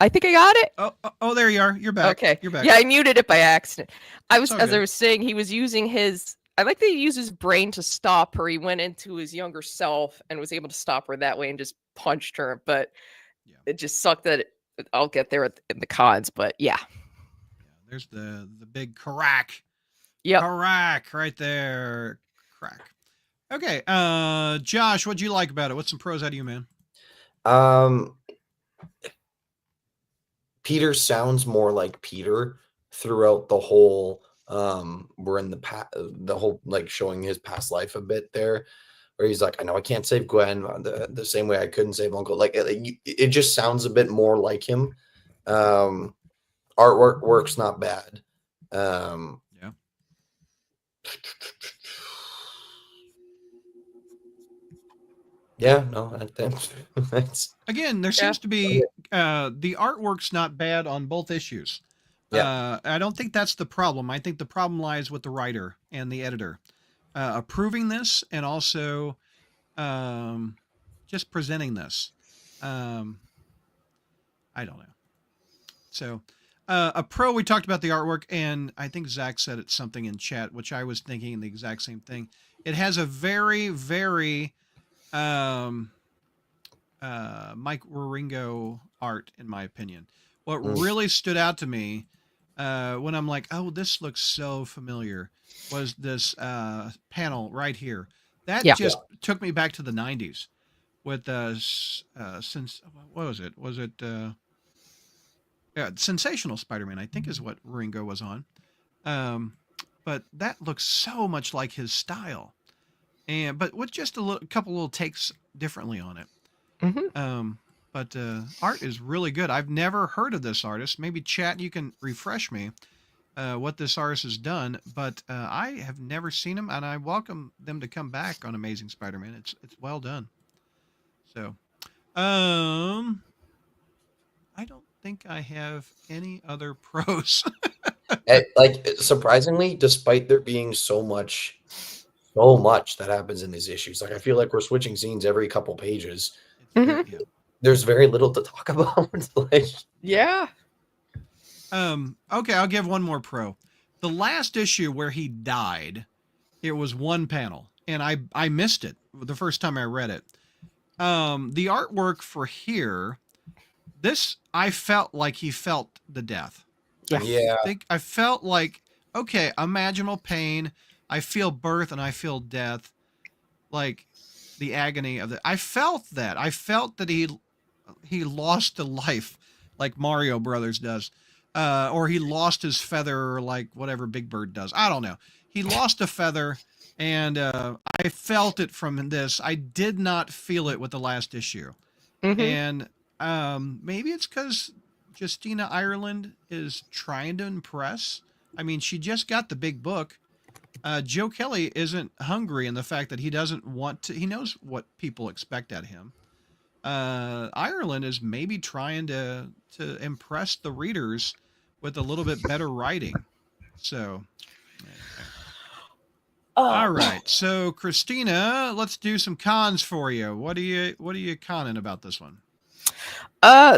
I think I got it. Oh, there you are. You're back. Okay. You're back. Yeah, I muted it by accident. As good. I was saying, he was using his. I like that he used his brain to stop her. He went into his younger self and was able to stop her that way and just punched her. But it just sucked that I'll get there in the cons. But yeah. There's the big crack. Yep. Crack right there. Crack. Okay. Josh, what'd you like about it? What's some pros out of you, man? Peter sounds more like Peter throughout the whole we're in the whole like showing his past life a bit there, where he's like, I know I can't save Gwen the same way I couldn't save Uncle. Like it just sounds a bit more like him. Artwork's not bad. Yeah, no, that's again. There seems to be the artwork's not bad on both issues. I don't think that's the problem. I think the problem lies with the writer and the editor approving this and also just presenting this. I don't know. So a pro, we talked about the artwork, and I think Zach said it something in chat, which I was thinking the exact same thing. It has a very, very Mike Wieringo art, in my opinion. What really stood out to me when I'm like, oh, this looks so familiar, was this panel right here. That just took me back to the 90s with since what was it? Was it Sensational Spider-Man, I think is what Ringo was on. But that looks so much like his style. But with just a couple little takes differently on it. But art is really good. I've never heard of this artist. Maybe chat, you can refresh me what this artist has done. But I have never seen him, and I welcome them to come back on Amazing Spider-Man. It's well done. So, I don't think I have any other pros. Like surprisingly, despite there being so much that happens in these issues, like I feel like we're switching scenes every couple pages. There's very little to talk about. Okay, I'll give one more pro. The last issue where he died, it was one panel, and I missed it the first time I read it. The artwork for here, this, I felt like he felt the death. I felt like, okay, imaginable pain. I feel birth and I feel death, like the agony of it. I felt that. I felt that he lost a life, like Mario Brothers does, or he lost his feather, like whatever Big Bird does. I don't know. He lost a feather, and I felt it from this. I did not feel it with the last issue, and maybe it's because Justina Ireland is trying to impress. I mean, she just got the big book. Joe Kelly isn't hungry in the fact that he doesn't want to. He knows what people expect at him. Ireland is maybe trying to impress the readers with a little bit better writing. So, all right. So, Christina, let's do some cons for you. What are you conning about this one?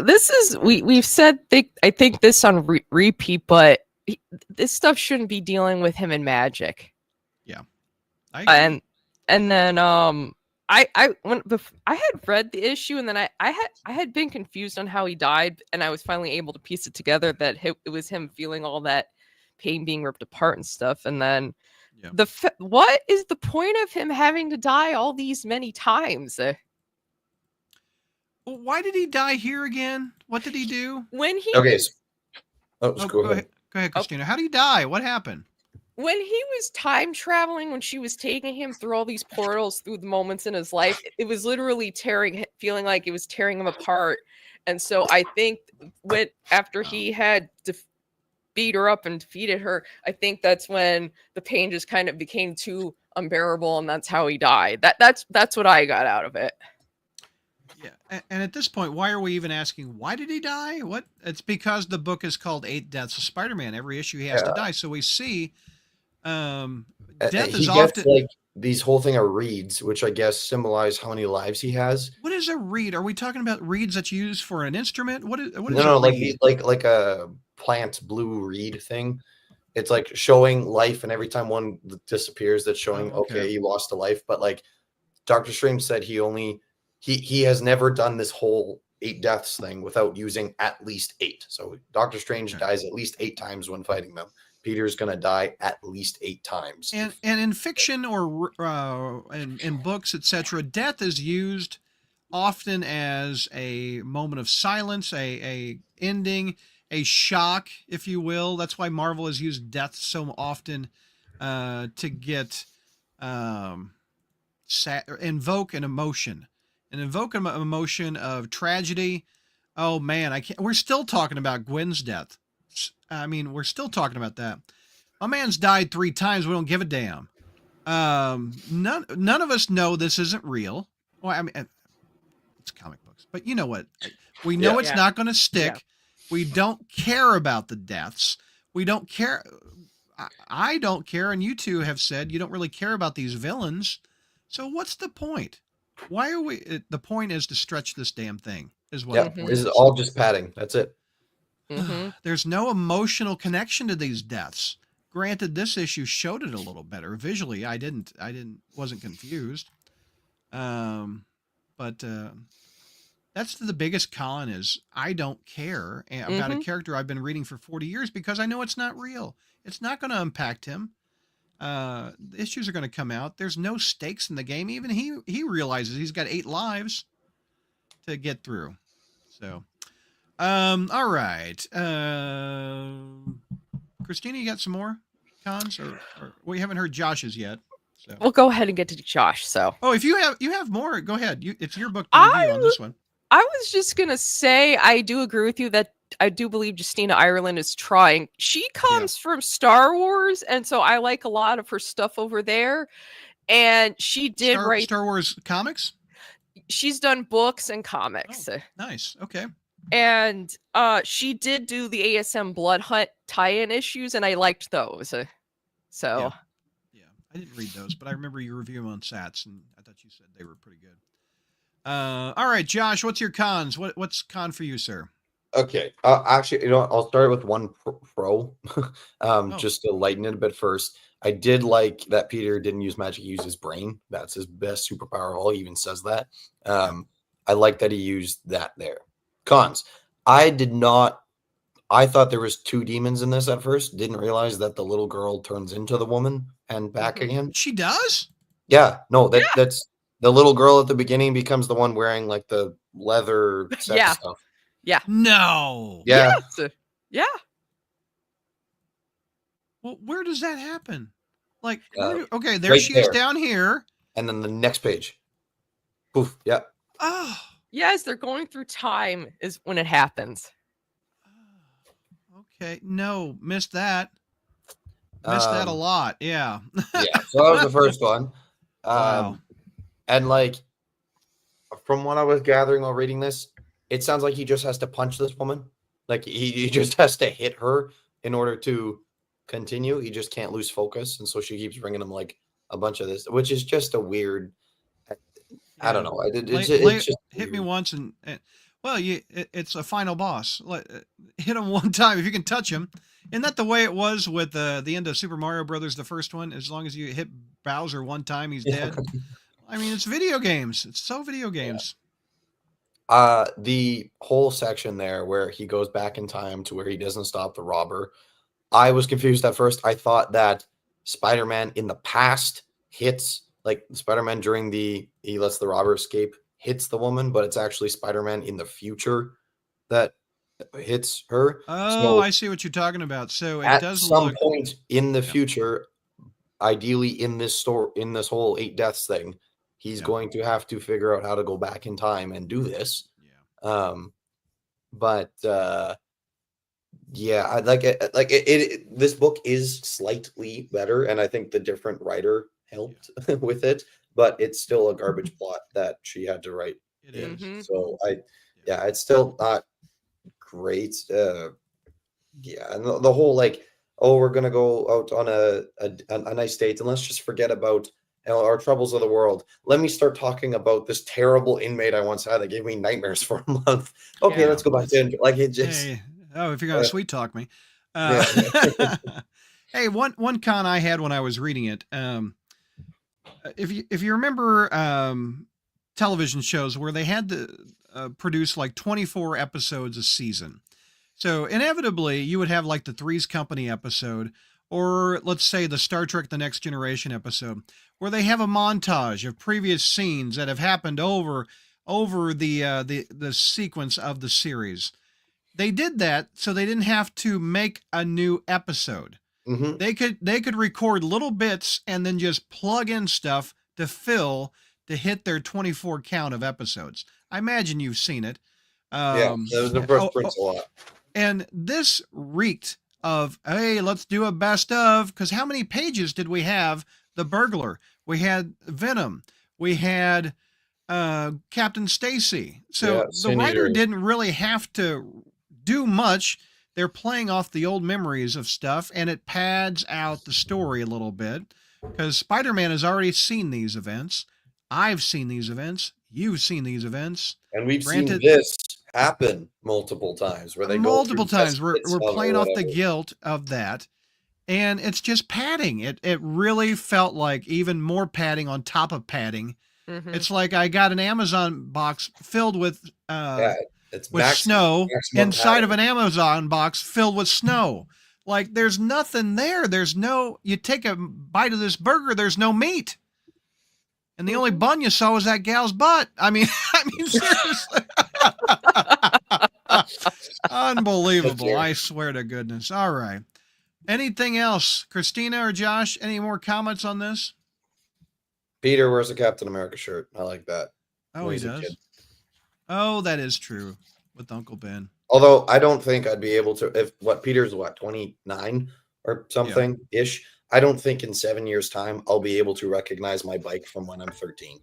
This is we've said I think this on repeat, but this stuff shouldn't be dealing with him in Magic. Yeah, and then I had read the issue, and then I had been confused on how he died, and I was finally able to piece it together that it was him feeling all that pain being ripped apart and stuff, and then what is the point of him having to die all these many times? Why did he die here again? What did he do? When he go Go ahead, Christina. How do you die? What happened? When he was time traveling, when she was taking him through all these portals through the moments in his life, it was literally feeling like it was tearing him apart. And so I think after he had beat her up and defeated her, I think that's when the pain just kind of became too unbearable, and that's how he died. That's what I got out of it. Yeah, and at this point, why are we even asking why did he die? What? It's because the book is called 8 Deaths of Spider-Man. Every issue he has to die, so we see death he is gets often like these whole thing of reeds, which I guess symbolize how many lives he has. What is a reed? Are we talking about reeds that you use for an instrument? What is No, a reed? like a plant blue reed thing. It's like showing life, and every time one disappears, that's showing okay, he lost a life. But like Doctor Strange said, he has never done this whole 8 deaths thing without using at least 8. So Doctor Strange dies at least 8 times when fighting them. Peter's gonna die at least 8 times. And in fiction or in books, etc., death is used often as a moment of silence, a ending, a shock, if you will. That's why Marvel has used death so often to get invoke an emotion, and invoke an emotion of tragedy. Oh man, I can't. We're still talking about Gwen's death. I mean, we're still talking about that. A man's died 3 times. We don't give a damn. None of us know this isn't real. Well, I mean, it's comic books, but you know what? We know it's not going to stick. Yeah. We don't care about the deaths. We don't care. I don't care, and you two have said you don't really care about these villains. So what's the point? Why are we? The point is to stretch this damn thing. Is what? Yeah, this is all just padding. That's it. There's no emotional connection to these deaths. Granted, this issue showed it a little better visually. I wasn't confused. But that's the biggest con is I don't care about a character I've been reading for 40 years because I know it's not real. It's not going to impact him. The issues are going to come out. There's no stakes in the game. Even he realizes he's got 8 lives to get through. So, all right. Christina, you got some more cons, or we haven't heard Josh's yet. So. We'll go ahead and get to Josh. So, if you have more, go ahead. It's your book to review on this one. I was just gonna say I do agree with you that I do believe Justina Ireland is trying. She comes from Star Wars, and so I like a lot of her stuff over there. And she did write Star Wars comics. She's done books and comics. Oh, nice. Okay. And she did do the ASM Blood Hunt tie-in issues, and I liked those. So yeah, I didn't read those, but I remember you review them on Sats, and I thought you said they were pretty good. All right, Josh, what's your cons? What's con for you, sir? Okay, actually, I'll start with one pro, just to lighten it a bit first. I did like that Peter didn't use magic, he used his brain. That's his best superpower. He even says that. I like that he used that there. Cons. I thought there was 2 demons in this at first. Didn't realize that the little girl turns into the woman and back again. She does? Yeah. No, that's the little girl at the beginning becomes the one wearing like the leather sex stuff. Yeah. No. Yeah. Yes. Yeah. Well, where does that happen? Like, okay, right she is down here. And then the next page. Poof. Yeah. Oh. Yes, they're going through time is when it happens. Okay. No, missed that. Missed that a lot. Yeah. Yeah. So that was the first one. Wow. And like, from what I was gathering while reading this, it sounds like he just has to punch this woman. Like he just has to hit her in order to continue. He just can't lose focus. And so she keeps bringing him like a bunch of this, which is just a weird, I don't know. It's just hit me once and well, it's a final boss. Hit him one time if you can touch him. Isn't that the way it was with the end of Super Mario Brothers, the first one? As long as you hit Bowser one time, he's dead. I mean, it's video games. It's so video games. The whole section there where he goes back in time to where he doesn't stop the robber. I was confused at first. I thought that Spider-Man in the past hits, like Spider-Man during he lets the robber escape, hits the woman, but it's actually Spider-Man in the future that hits her. Oh, So I see what you're talking about. So it at does some look. point in the Yeah. future, ideally in this whole 8 deaths thing, he's Yeah. going to have to figure out how to go back in time and do this. Yeah. But yeah, I like it. Like this book is slightly better, and I think the different writer helped with it. But it's still a garbage plot that she had to write It in. is. Mhm. So yeah, it's still not great. Yeah, and the whole like, oh, we're gonna go out on a nice date, and let's just forget about our troubles of the world. Let me start talking about this terrible inmate I once had that gave me nightmares for a month. Okay, Yeah. let's go back to like it just. Hey, oh, if you're gonna sweet talk me. Yeah. Hey, one con I had when I was reading it, if you remember television shows where they had to produce like 24 episodes a season. So inevitably you would have like the Three's Company episode, or let's say the Star Trek The Next Generation episode, where they have a montage of previous scenes that have happened over the sequence of the series. They did that so they didn't have to make a new episode. Mhm. They could record little bits and then just plug in stuff to fill to hit their 24 count of episodes. I imagine you've seen it. Yeah, that was the first Prince a lot. And this reeked of, hey, let's do a best of, because how many pages did we have? The Burglar. We had Venom. We had Captain Stacy. So Yeah, the Sin writer Eater. didn't really have to do much. They're playing off the old memories of stuff, and it pads out the story a little bit, because Spider-Man has already seen these events. I've seen these events. You've seen these events. And we've Granted, seen this happen multiple times where they multiple go through times. We're some or playing off the whatever. guilt of that, and it's just padding. It really felt like even more padding on top of padding. Mhm. It's like I got an Amazon box filled with Yeah, it's snow maximum inside of padding. an Amazon box filled with snow. Like there's nothing there. There's no. You take a bite of this burger. There's no meat. And the only bun you saw was that gal's butt. I mean seriously. Unbelievable. I swear to goodness. All right. Anything else? Christina or Josh, any more comments on this? Peter wears a Captain America shirt. I like that. Oh, when he he's a does. kid. Oh, that is true with Uncle Ben. Although I don't think I'd be able to, if Peter's 29 or something ish. I don't think in 7 years' time I'll be able to recognize my bike from when I'm 13.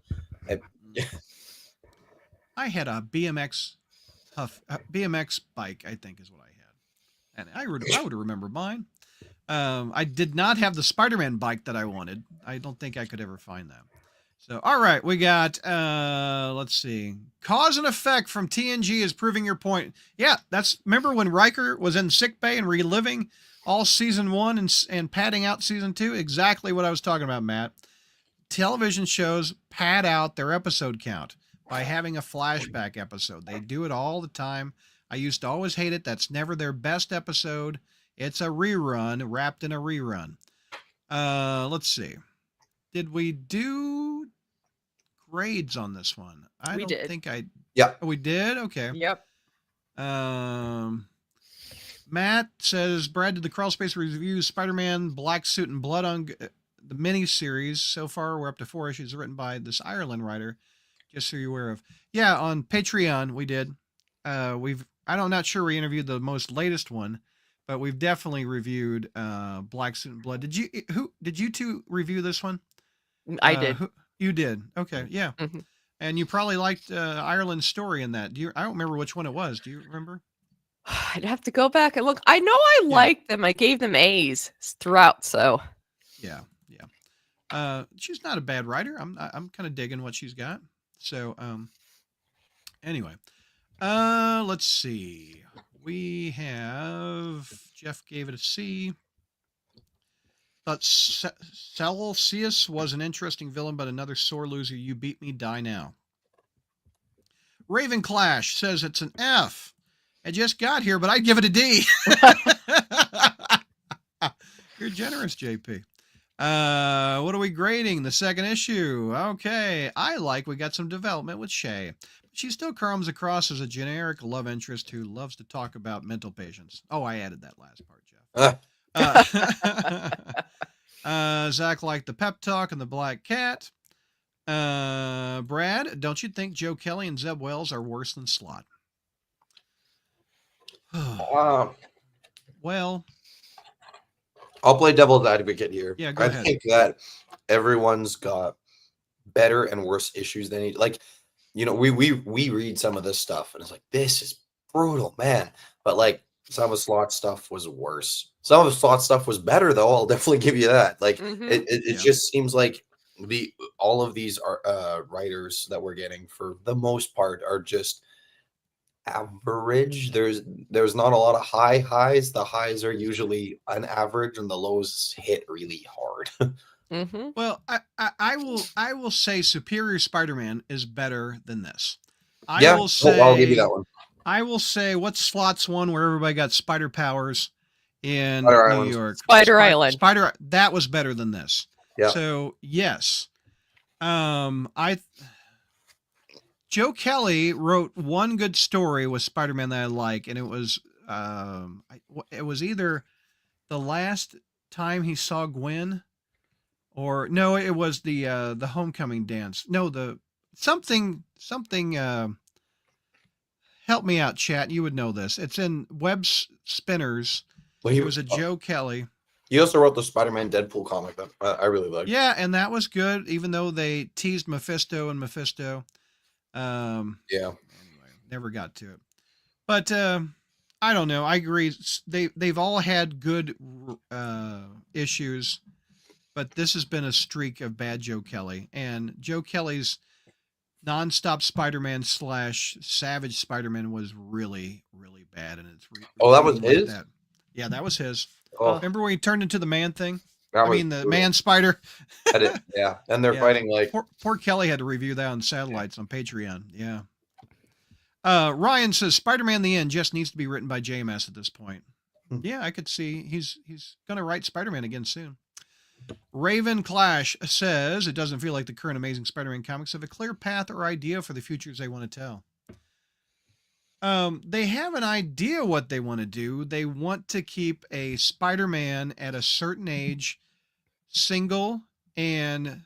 I had a BMX bike, I think is what I had. And I would remember mine. I did not have the Spider-Man bike that I wanted. I don't think I could ever find that. So, all right, we got, let's see. Cause and effect from TNG is proving your point. Yeah, remember when Riker was in sickbay and reliving all season 1 and padding out season 2? Exactly what I was talking about, Matt. Television shows pad out their episode count by having a flashback episode. They do it all the time. I used to always hate it. That's never their best episode. It's a rerun wrapped in a rerun. Let's see. Did we do grades on this one? We did. Yeah. We did? Okay. Yep. Matt says, Brad did the Crawlspace review Spider-Man Black Suit and Blood on the mini-series. So far, we're up to 4 issues written by this Ireland writer, just so you're aware of. Yeah, on Patreon, we did. I'm not sure we interviewed the most latest one, but we've definitely reviewed Black Suit and Blood. Did you two review this one? I did. You did. Okay, yeah. Mm-hmm. And you probably liked Ireland's story in that. I don't remember which one it was. Do you remember? I'd have to go back and look. I know I liked them. I gave them A's throughout. So yeah. She's not a bad writer. I'm kind of digging what she's got. So anyway, let's see. We have Jeff gave it a C. Thought Celsius was an interesting villain, but another sore loser. You beat me, die now. Raven Clash says it's an F. I just got here, but I'd give it a D. You're generous, JP. What are we grading? The second issue. Okay. We got some development with Shay. She still comes across as a generic love interest who loves to talk about mental patients. Oh, I added that last part, Jeff. Zach liked the pep talk and the black cat. Brad, don't you think Joe Kelly and Zeb Wells are worse than Slott? Well, I'll play devil's advocate here. Yeah, go I ahead. think that everyone's got better and worse issues than each. Like, you know, we read some of this stuff and it's like, this is brutal, man. But like some of Slott's stuff was worse. Some of Slott's stuff was better, though. I'll definitely give you that. Like, it just seems like all of these are writers that we're getting, for the most part, are just average. There's not a lot of highs. The highs are usually an average, and the lows hit really hard. Well, I will say Superior Spider-Man is better than this. I'll give you that one. I will say, what's Slott's one where everybody got spider powers in Spider New Island. York? Spider Island. That was better than this. Yeah. So yes, Joe Kelly wrote one good story with Spider-Man that I like, and it was either the last time he saw Gwen, or no, it was the homecoming dance. No, the something. Help me out, chat. You would know this. It's in Web Spinners. Well, It was a Joe Kelly. He also wrote the Spider-Man Deadpool comic that I really liked. Yeah, and that was good, even though they teased Mephisto and Mephisto. Yeah. Anyway, never got to it. But I don't know. I agree. They've all had good issues, but this has been a streak of bad Joe Kelly. And Joe Kelly's nonstop Spider-Man / Savage Spider-Man was really, really bad. And it's that was his? that. Yeah, that was his. Oh, Remember when he turned into the man thing? that was the brutal. man spider. Yeah, and they're Yeah. fighting like Poor Kelly had to review that on satellites on Patreon. Yeah. Ryan says Spider-Man the End just needs to be written by JMS at this point. Yeah, I could see he's going to write Spider-Man again soon. Raven Clash says it doesn't feel like the current Amazing Spider-Man comics have a clear path or idea for the futures they want to tell. They have an idea what they want to do. They want to keep a Spider-Man at a certain age, single, and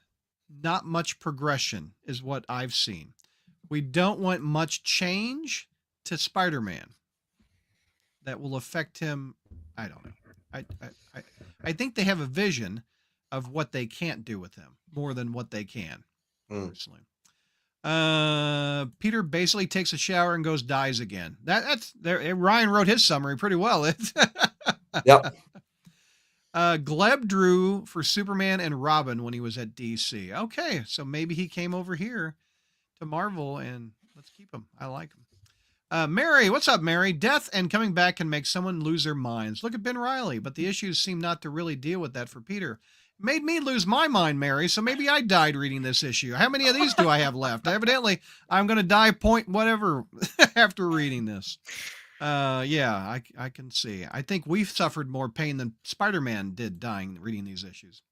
not much progression is what I've seen. We don't want much change to Spider-Man that will affect him. I don't know. I think they have a vision of what they can't do with him more than what they can, personally. Peter basically takes a shower and dies again. That's there. Ryan wrote his summary pretty well. Yep. Gleb drew for Superman and Robin when he was at DC. Okay, so maybe he came over here to Marvel, and let's keep him. I like him. Mary, what's up, Mary? Death and coming back can make someone lose their minds. Look at Ben Reilly, but the issues seem not to really deal with that for Peter. Made me lose my mind, Mary, so maybe I died reading this issue. How many of these do I have left? Evidently, I'm going to die point whatever after reading this. Yeah, I can see. I think we've suffered more pain than Spider-Man did reading these issues.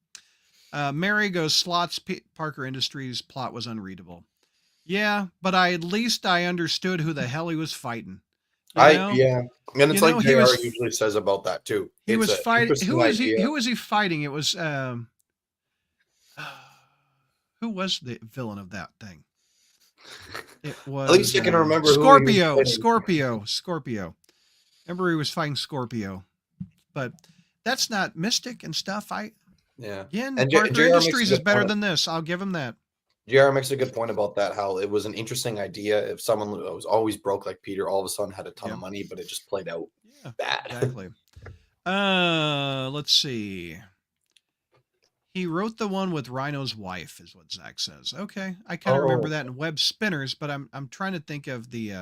Mary goes, Slott's Parker Industries plot was unreadable. Yeah, but at least I understood who the hell he was fighting. Yeah, and it's like JR usually says about that too. He was fighting. Who was he fighting? It was who was the villain of that thing? It was at least I can remember. Scorpio. Remember, he was fighting Scorpio, but that's not Mystic and stuff. Again, and Parker Industries is better than this. I'll give him that. JR makes a good point about that, how it was an interesting idea. If someone was always broke like Peter, all of a sudden had a ton of money, but it just played out bad. Exactly. Let's see. He wrote the one with Rhino's wife, is what Zach says. Okay, I kind of remember that in Web Spinners, but I'm trying to think of the.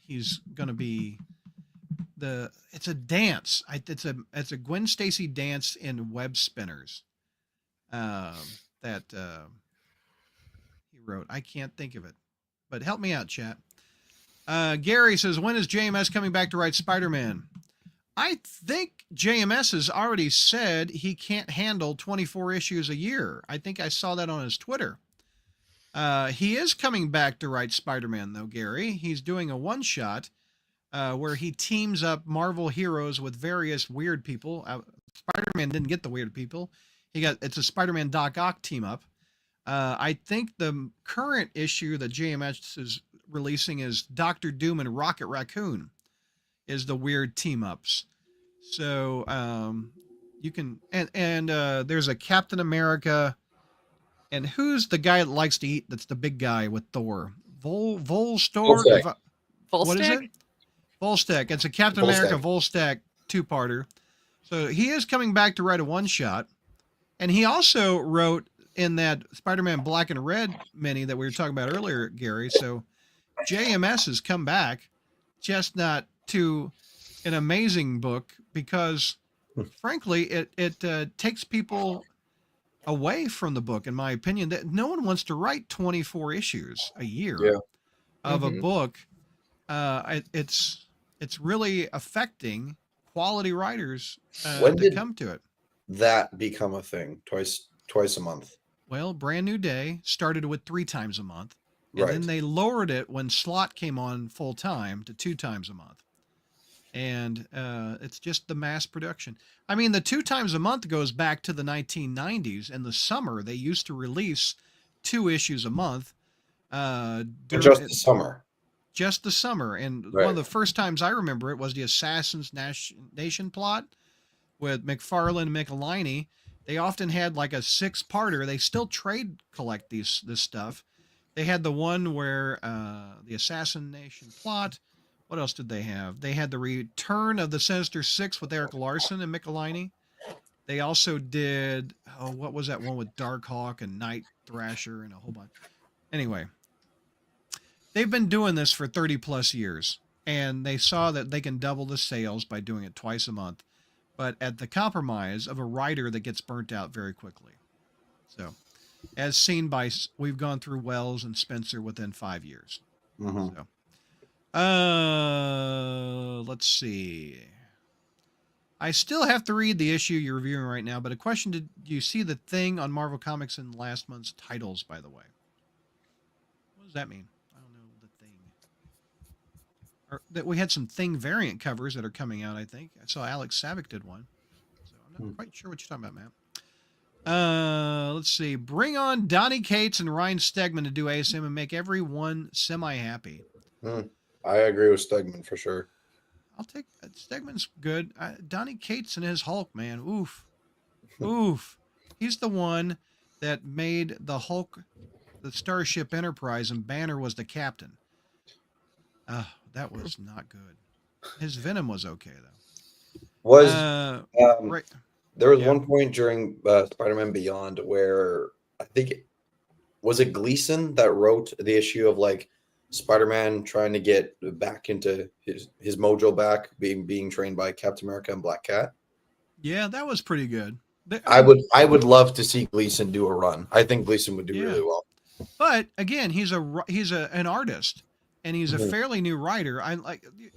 He's gonna be it's a dance. It's a Gwen Stacy dance in Web Spinners. That he wrote. I can't think of it, but help me out, chat. Gary says, when is JMS coming back to write Spider-Man? I think JMS has already said he can't handle 24 issues a year. I think I saw that on his Twitter. He is coming back to write Spider-Man, though, Gary. He's doing a one-shot where he teams up Marvel heroes with various weird people. Spider-Man didn't get the weird people. It's a Spider-Man Doc Ock team-up. I think the current issue that JMS is releasing is Doctor Doom and Rocket Raccoon is the weird team-ups. So you can and there's a Captain America, and who's the guy that likes to eat? That's the big guy with Thor. Volstork. Volstagg. What is Volstagg? it? Volstagg. It's a Captain Volstagg. America Volstagg two-parter. So he is coming back to write a one-shot, and he also wrote in that Spider-Man Black and Red mini that we were talking about earlier, Gary. So JMS has come back, just not to an amazing book, because frankly it takes people away from the book, in my opinion. That no one wants to write 24 issues a year of a book. It's really affecting quality writers When to did come to it. that become a thing? Twice a month. Well, Brand New Day started with 3 times a month, and Right. then they lowered it when Slot came on full time to 2 times a month. And it's just the mass production. I mean, the 2 times a month goes back to the 1990s. In the summer, they used to release 2 issues a month. Just the summer. Just the summer. And Right. one of the first times I remember it was the Assassin's Nation plot with McFarlane and Michelini. They often had like a 6-parter. They still collect this stuff. They had the one where the Assassination plot. What else did they have? They had the Return of the Sinister Six with Eric Larson and Michelini. They also did, what was that one with Darkhawk and Night Thrasher and a whole bunch. Anyway, they've been doing this for 30 plus years, and they saw that they can double the sales by doing it twice a month, but at the compromise of a writer that gets burnt out very quickly. So, as seen by, we've gone through Wells and Spencer within 5 years. Mhm. So, let's see. I still have to read the issue you're reviewing right now, but a question: did you see the Thing on Marvel Comics in last month's titles? By the way, what does that mean? I don't know the Thing. Or that we had some Thing variant covers that are coming out. I think I saw Alex Savick did one, so I'm not quite sure what you're talking about, Matt. Let's see. Bring on Donnie Cates and Ryan Stegman to do ASM and make everyone semi-happy. I agree with Stegman for sure. I'll take Stegman's good. Donnie Cates and his Hulk, man. Oof. Oof. He's the one that made the Hulk the Starship Enterprise, and Banner was the captain. That was not good. His Venom was okay, though. Right. There was one point during Spider-Man Beyond where I think was it Gleason that wrote the issue of like Spider-Man trying to get back into his mojo back, being trained by Captain America and Black Cat. Yeah, that was pretty good. I would love to see Gleason do a run. I think Gleason would do really well. But again, he's an artist, and he's a fairly new writer.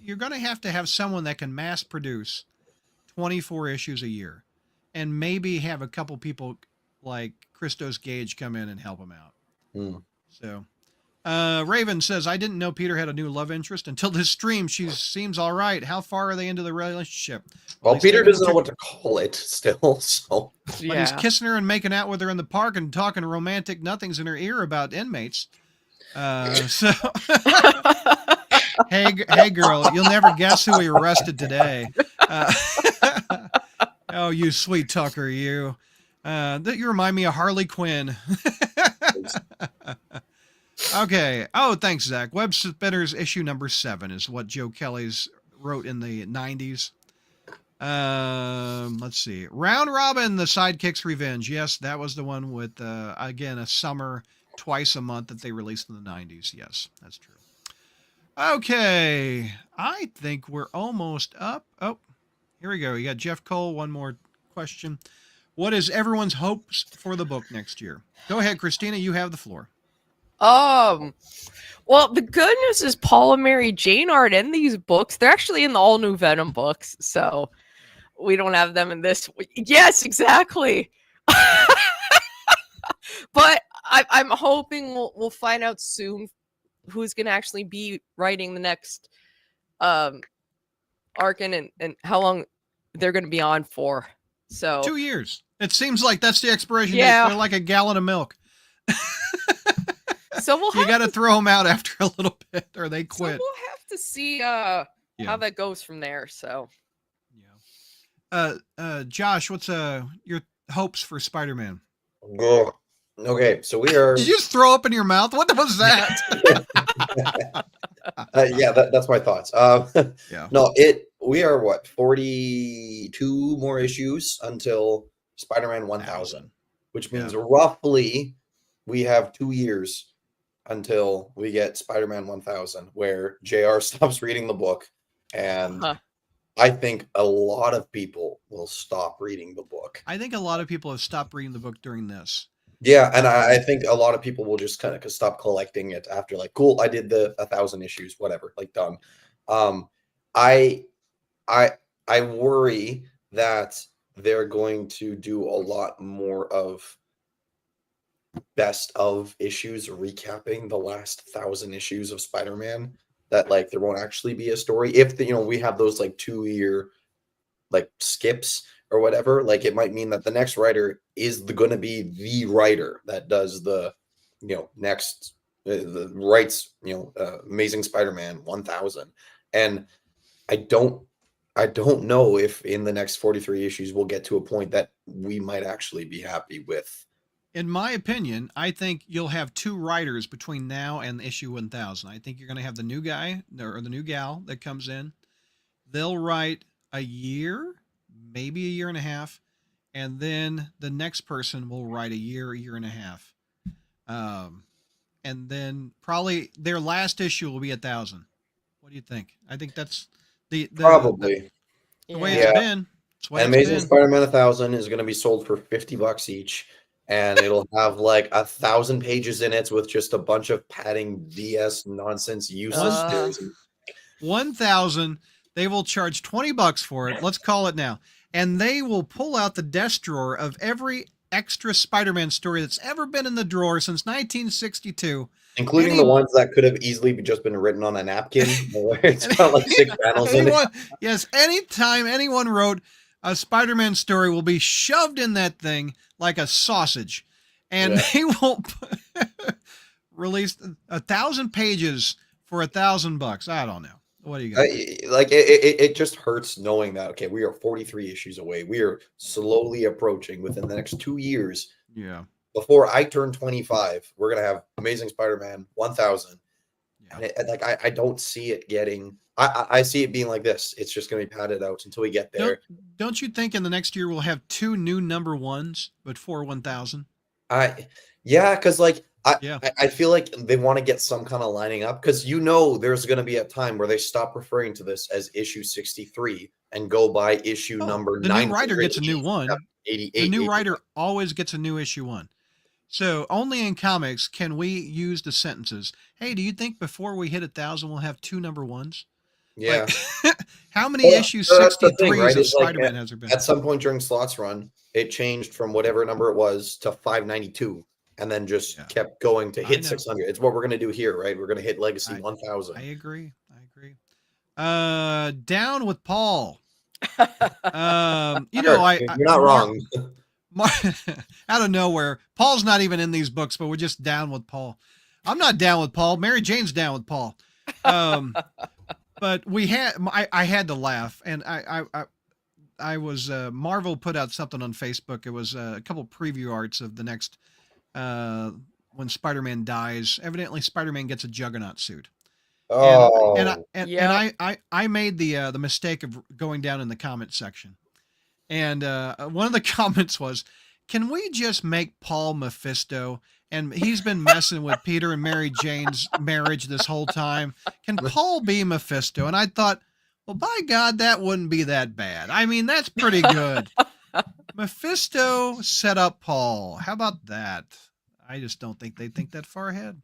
You're going to have someone that can mass produce 24 issues a year, and maybe have a couple people like Christos Gage come in and help him out. So, Raven says, I didn't know Peter had a new love interest until this stream. She seems all right. How far are they into the relationship? Well, Peter doesn't know what to call it still, so. But he's kissing her and making out with her in the park and talking romantic nothings in her ear about inmates. So, hey, girl, you'll never guess who we arrested today. Oh, you sweet Tucker, you. You remind me of Harley Quinn. Okay. Oh, thanks, Zach. Web Spinners issue number 7 is what Joe Kelly's wrote in the 90s. Let's see. Round Robin, the Sidekick's Revenge. Yes, that was the one with, again, a summer twice a month that they released in the 90s. Yes, that's true. Okay. I think we're almost up. Oh, here we go. You got Jeff Cole. One more question. What is everyone's hopes for the book next year? Go ahead, Christina. You have the floor. Well, the good news is Paul and Mary Jane aren't in these books. They're actually in the all new Venom books, so we don't have them in this. Yes, exactly. But I'm hoping we'll find out soon who's going to actually be writing the next arc and how long they're going to be on for. So 2 years. It seems like that's the expiration date. Yeah. They're like a gallon of milk. So we'll You have got to to, throw them out after a little bit, or they so quit. we'll have to see Yeah. how that goes from there. So Yeah. Josh, what's your hopes for Spider-Man? Go. Okay, so we are. Did you just throw up in your mouth? What was that? Yeah, that's my thoughts. Yeah. No, we are what 42 more issues until Spider-Man 1000, which means roughly we have 2 years until we get Spider-Man 1000, where JR stops reading the book, and I think a lot of people will stop reading the book. I think a lot of people have stopped reading the book during this. Yeah, and I think a lot of people will just kind of stop collecting it after, like, cool, I did the 1,000 issues, whatever, like, done. I worry that they're going to do a lot more of best of issues recapping the last 1,000 issues of Spider-Man. That, like, there won't actually be a story if we have those like 2-year like skips or whatever. Like, it might mean that the next writer is going to be the writer that does the next the writes Amazing Spider-Man 1000. And I don't know if in the next 43 issues we'll get to a point that we might actually be happy with. In my opinion, I think you'll have 2 writers between now and issue 1000. I think you're going to have the new guy or the new gal that comes in. They'll write a year, maybe a year and a half, and then the next person will write a year and a half. And then probably their last issue will be 1000. What do you think? I think that's the Probably the way it's been. It's the way And it's Amazing been. Spider-Man 1000 is going to be sold for $50 each, and it'll have like 1,000 pages in it with just a bunch of padding BS nonsense useless. 1000, they will charge $20 for it. Let's call it now. And they will pull out the desk drawer of every extra Spider-Man story that's ever been in the drawer since 1962. Including the ones that could have easily just been written on a napkin. It's got like 6 panels in it. Yes, anytime anyone wrote a Spider-Man story will be shoved in that thing like a sausage. And they will release 1,000 pages for $1,000. I don't know. What do you got? Like, it just hurts knowing that, okay, we are 43 issues away. We are slowly approaching within the next 2 years. Yeah. Before I turn 25, we're going to have Amazing Spider-Man 1000. Yeah. And I don't see it getting, I see it being like this. It's just going to be padded out until we get there. Don't you think in the next year we'll have 2 new number 1s, but for 1000? Yeah, because like, I feel like they want to get some kind of lining up, because there's going to be a time where they stop referring to this as issue 63 and go by issue number 9. The new writer gets a new one. 88. The new writer always gets a new issue 1. So only in comics can we use the sentences, hey, do you think before we hit 1,000 we'll have 2 number 1s? Yeah. Like, how many issues 63s of Spider-Man has there been? At some point during Slot's run, it changed from whatever number it was to 592. And then just kept going to hit 600. It's what we're going to do here, right? We're going to hit Legacy 1000. I agree. Down with Paul. You're not wrong. Out of nowhere, Paul's not even in these books, but we're just down with Paul. I'm not down with Paul. Mary Jane's down with Paul. But I had to laugh, and I was Marvel put out something on Facebook. It was a couple preview arts of the next. When Spider-Man dies, evidently Spider-Man gets a Juggernaut suit. Oh, and I made the mistake of going down in the comment section, and one of the comments was, "Can we just make Paul Mephisto? And he's been messing with Peter and Mary Jane's marriage this whole time. Can Paul be Mephisto?" And I thought, well, by God, that wouldn't be that bad. I mean, that's pretty good. Mephisto set up Paul. How about that? I just don't think they think that far ahead.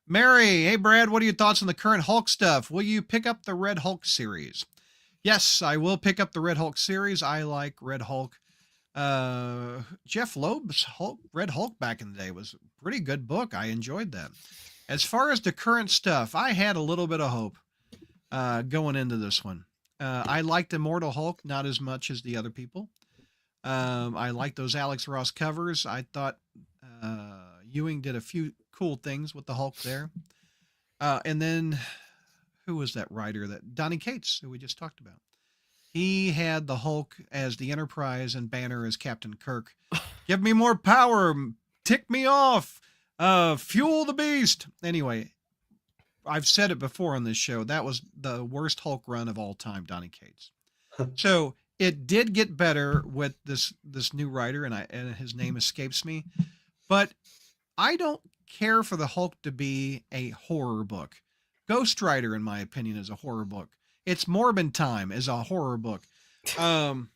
Mary, hey Brad, what are your thoughts on the current Hulk stuff? Will you pick up the Red Hulk series? Yes, I will pick up the Red Hulk series. I like Red Hulk. Jeff Loeb's Red Hulk back in the day was a pretty good book. I enjoyed that. As far as the current stuff, I had a little bit of hope going into this one. I liked Immortal Hulk not as much as the other people. I liked those Alex Ross covers. I thought Ewing did a few cool things with the Hulk there. And then who was that writer that Donny Cates, who we just talked about? He had the Hulk as the Enterprise and Banner as Captain Kirk. Give me more power, tick me off, fuel the beast. Anyway, I've said it before on this show. That was the worst Hulk run of all time, Donny Cates. So it did get better with this new writer, and his name escapes me. But I don't care for the Hulk to be a horror book. Ghost Rider, in my opinion, is a horror book. It's Morbid Time is a horror book. The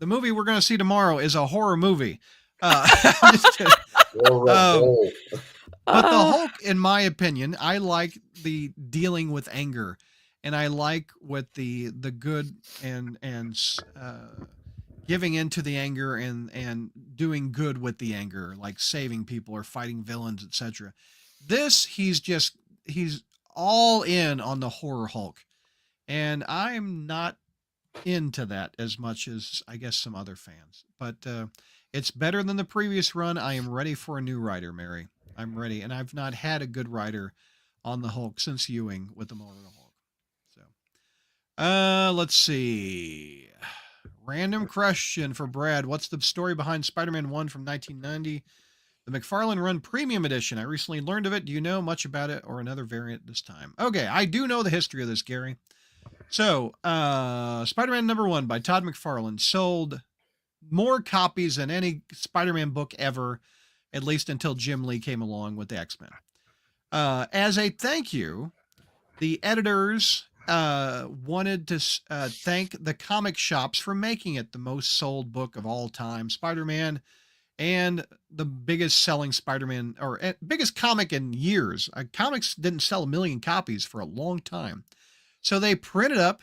movie we're going to see tomorrow is a horror movie. I'm just kidding. But the Hulk, in my opinion, I like the dealing with anger, and I like with the good and giving into the anger and doing good with the anger, like saving people or fighting villains, etc. This he's all in on the horror Hulk, and I'm not into that as much as I guess some other fans. But it's better than the previous run. I am ready for a new writer, Mary. I'm ready, and I've not had a good writer on the Hulk since Ewing with the Immortal Hulk. So, let's see. Random question for Brad. What's the story behind Spider-Man 1 from 1990? The McFarlane Run Premium Edition. I recently learned of it. Do you know much about it or another variant this time? Okay, I do know the history of this, Gary. So, Spider-Man number 1 by Todd McFarlane sold more copies than any Spider-Man book ever, at least until Jim Lee came along with the X-Men. As a thank you, the editors wanted to thank the comic shops for making it the most sold book of all time, Spider-Man, and the biggest selling Spider-Man, or biggest comic in years. Comics didn't sell 1 million copies for a long time. So they printed up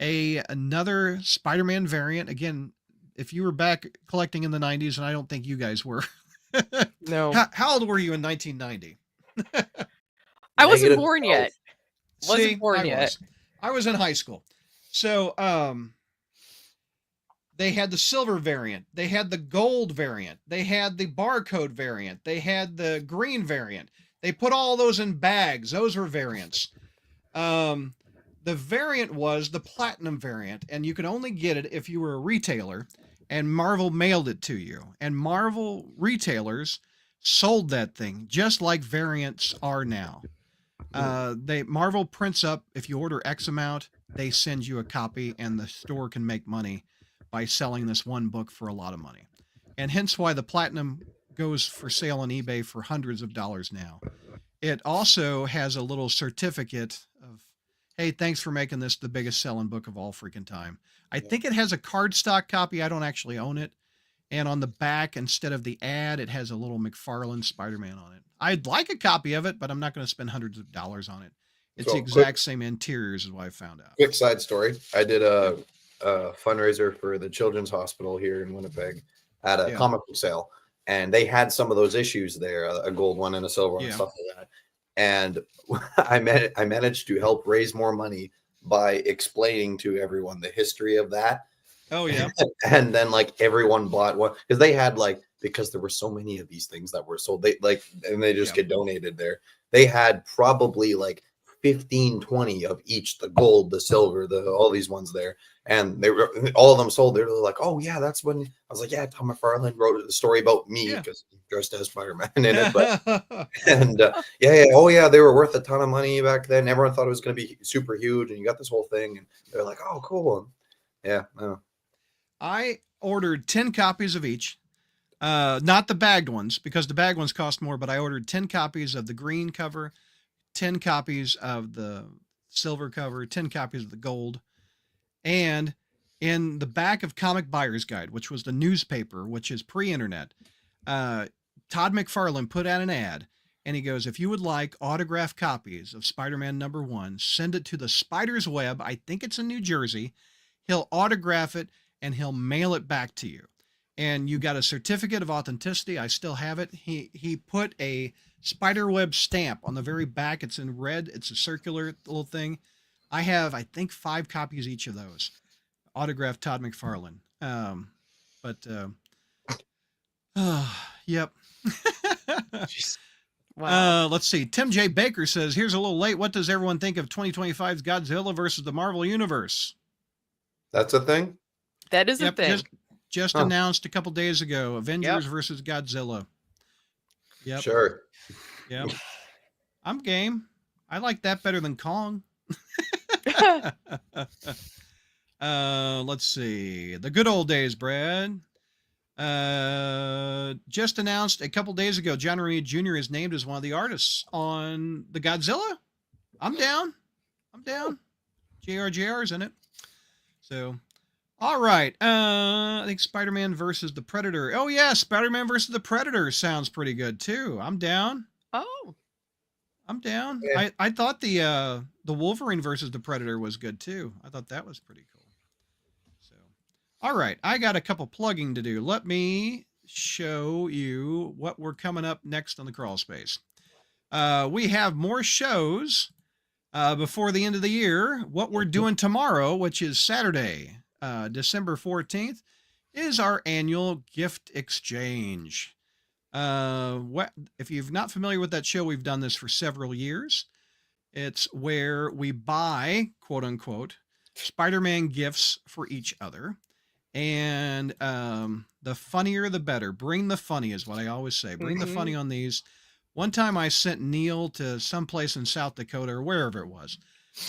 another Spider-Man variant. Again, if you were back collecting in the 90s, and I don't think you guys were. No. How old were you in 1990? I wasn't born yet. I was in high school. So they had the silver variant. They had the gold variant. They had the barcode variant. They had the green variant. They put all those in bags. Those were variants. The variant was the platinum variant, and you could only get it if you were a retailer, and Marvel mailed it to you. And Marvel retailers sold that thing just like variants are now. Marvel prints up, if you order X amount, they send you a copy, and the store can make money by selling this one book for a lot of money. And hence why the platinum goes for sale on eBay for hundreds of dollars now. It also has a little certificate of, hey, thanks for making this the biggest selling book of all freaking time. I think it has a cardstock copy. I don't actually own it. And on the back, instead of the ad, it has a little McFarlane Spider-Man on it. I'd like a copy of it, but I'm not going to spend hundreds of dollars on it. It's the exact same interiors as what I found out. Quick side story. I did a fundraiser for the Children's Hospital here in Winnipeg at a comic book sale. And they had some of those issues there, a gold one and a silver one and stuff like that. And I managed to help raise more money by explaining to everyone the history of that. Oh yeah. And then like everyone bought one because they had because there were so many of these things that were sold, and they just get donated there. They had probably 15, 20 of each, the gold, the silver, all these ones there. And they were all of them sold. They were like, oh yeah, that's when I was like, yeah, Tom McFarlane wrote the story about me because he dressed as Spider-Man in it. But and oh yeah, they were worth a ton of money back then. Everyone thought it was going to be super huge, and you got this whole thing, and they're like, oh cool. Yeah. I ordered 10 copies of each. Not the bagged ones, because the bagged ones cost more, but I ordered 10 copies of the green cover, 10 copies of the silver cover, 10 copies of the gold. And in the back of Comic Buyer's Guide, which was the newspaper, which is pre-internet, Todd McFarlane put out an ad, And he goes, if you would like autographed copies of Spider-Man #1, send it to the Spider's Web. I think it's in New Jersey. He'll autograph it and he'll mail it back to you. And you got a certificate of authenticity. I still have it. He put a Spiderweb stamp on the very back. It's in red. It's a circular little thing. I have, I think, 5 copies each of those. Autographed Todd McFarlane. Yep. Wow. Let's see. Tim J. Baker says, here's a little late. What does everyone think of 2025's Godzilla versus the Marvel Universe? That's a thing? That is a thing. Just announced a couple days ago. Avengers versus Godzilla. Yep. Sure. Yep. I'm game. I like that better than Kong. Let's see. The good old days, Brad. Just announced a couple days ago, John Romita Jr. is named as one of the artists on the Godzilla. I'm down. JRJR's in it. So, all right. I think Spider-Man versus the Predator. Oh yeah, Spider-Man versus the Predator sounds pretty good too. I'm down. Oh, I'm down. Yeah. I thought the Wolverine versus the Predator was good too. I thought that was pretty cool. So, all right, I got a couple plugging to do. Let me show you what we're coming up next on the Crawlspace. We have more shows before the end of the year. What we're doing tomorrow, which is Saturday, December 14th, is our annual gift exchange. If you're not familiar with that show, we've done this for several years. It's where we buy, quote unquote, Spider-Man gifts for each other. And the funnier, the better. Bring the funny is what I always say. Bring the funny on these. One time I sent Neil to someplace in South Dakota or wherever it was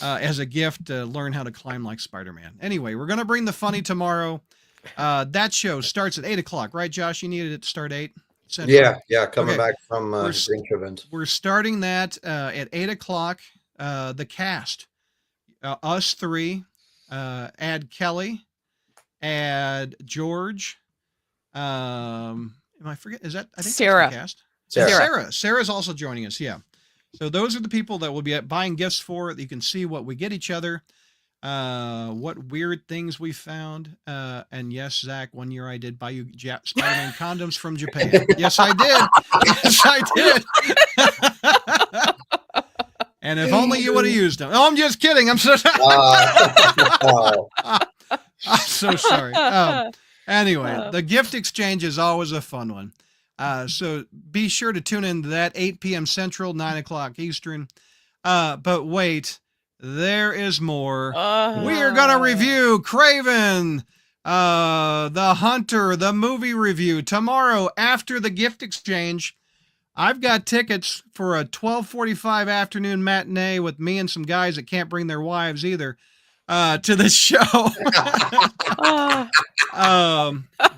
as a gift to learn how to climb like Spider-Man. Anyway, we're going to bring the funny tomorrow. That show starts at 8 o'clock, right, Josh? You needed it to start 8? Central? Yeah. Coming back from We're drink event. We're starting that at 8 o'clock. The cast, us 3, add Kelly, add George. Am I forget? Is that I think Sarah? That's the cast. Sarah's also joining us. Yeah. So those are the people that will be buying gifts for. You can see what we get each other, what weird things we found. And yes, Zach, one year I did buy you Spider-Man condoms from Japan. Yes, I did. Yes, I did. And if only you would have used them. Oh, I'm just kidding. I'm so I'm so sorry. Anyway, the gift exchange is always a fun one. So be sure to tune into that 8 p.m. Central, 9 o'clock Eastern. But wait, there is more. We are going to review Kraven, The Hunter, the movie review tomorrow after the gift exchange. I've got tickets for a 12:45 afternoon matinee with me and some guys that can't bring their wives either to the show.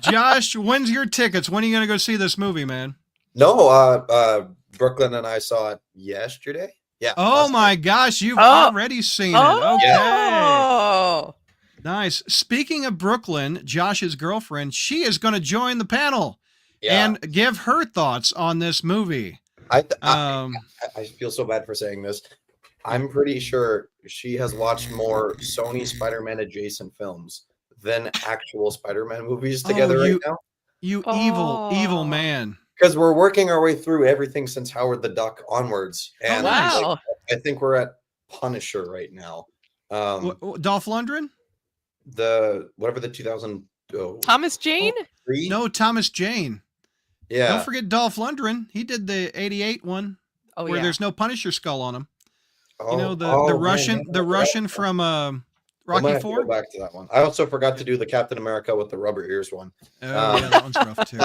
Josh, when's your tickets? When are you going to go see this movie, man? No, Brooklyn and I saw it yesterday. Yeah. Oh my gosh, you've already seen it. Okay. Oh. Nice. Speaking of Brooklyn, Josh's girlfriend, she is going to join the panel and give her thoughts on this movie. I feel so bad for saying this. I'm pretty sure she has watched more Sony Spider-Man adjacent films than actual Spider-Man movies together right now. You evil man. Because we're working our way through everything since Howard the Duck onwards. And wow. I think we're at Punisher right now. Dolph Lundgren? Whatever the 2000. Thomas Jane? No, Thomas Jane. Yeah. Don't forget Dolph Lundgren. He did the 88 one where there's no Punisher skull on him. You know, the Russian from Rocky IV. Go back to that one. I also forgot to do the Captain America with the rubber ears one. Oh, yeah, that one's rough too.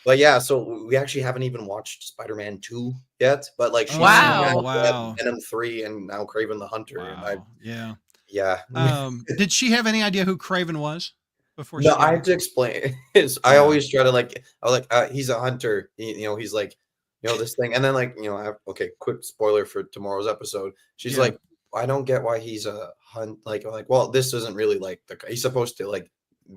But yeah, so we actually haven't even watched Spider-Man 2 yet. But like, she's wow. Venom 3 and now Kraven the Hunter. Wow. And yeah. Did she have any idea who Kraven was before? No, I had to explain. I always try to he's a hunter. He's like, this thing, and then quick spoiler for tomorrow's episode. She's like, I don't get why he's a hunt. Well, this isn't really he's supposed to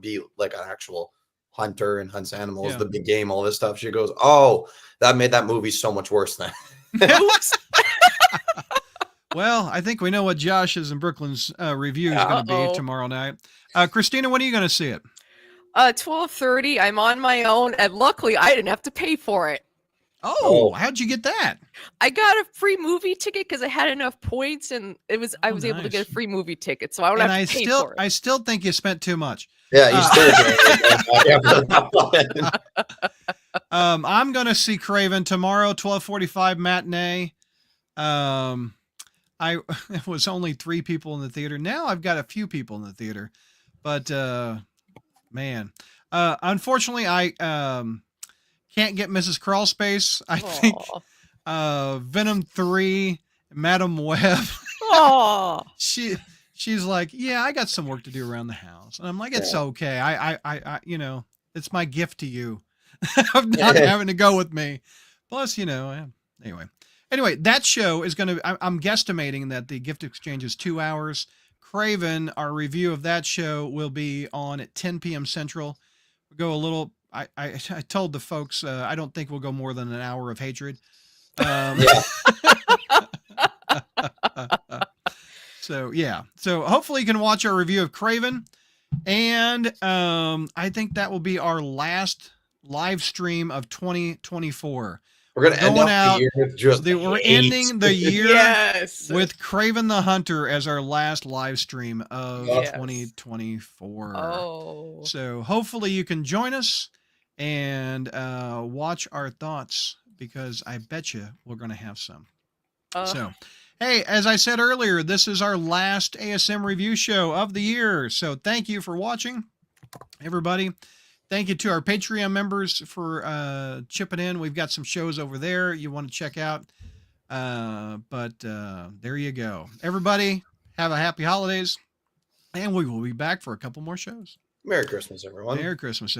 be like an actual hunter and hunts animals, Yeah. the big game, all this stuff. She goes, "Oh, that made that movie so much worse then." Oops. Well, I think we know what Josh's and Brooklyn's review is going to be Uh-oh. tomorrow night. Christina, when are you going to see it? 12:30. I'm on my own, and luckily I didn't have to pay for it. Oh, how'd you get that? I got a free movie ticket because I had enough points, and I was able to get nice. a free movie ticket, so I don't And have to pay for it. I still think you spent too much. Yeah, you still I'm going to see Craven tomorrow, 12:45 matinee. It was only 3 people in the theater. Now I've got a few people in the theater, but man, unfortunately I can't get Mrs. Crawlspace. I think Venom 3, Madam Web. Aw. She's like, yeah, I got some work to do around the house, and I'm like, it's okay. I you know, it's my gift to you of not having to go with me. Plus, you know, anyway, that show is going to. I'm guesstimating that the gift exchange is 2 hours. Craven, our review of that show will be on at 10 p.m. Central. We'll go a little. I told the folks I don't think we'll go more than an hour of hatred. So yeah. So hopefully you can watch our review of Craven, and I think that will be our last live stream of 2024. We're going to end out the year with just we're ending the year Yes. with Craven the Hunter as our last live stream of 2024. Oh. So hopefully you can join us and watch our thoughts, because I bet you we're going to have some. So, hey, as I said earlier, this is our last ASM review show of the year. So thank you for watching, everybody. Thank you to our Patreon members for chipping in. We've got some shows over there you want to check out. But there you go. Everybody, have a happy holidays, and we will be back for a couple more shows. Merry Christmas, everyone. Merry Christmas.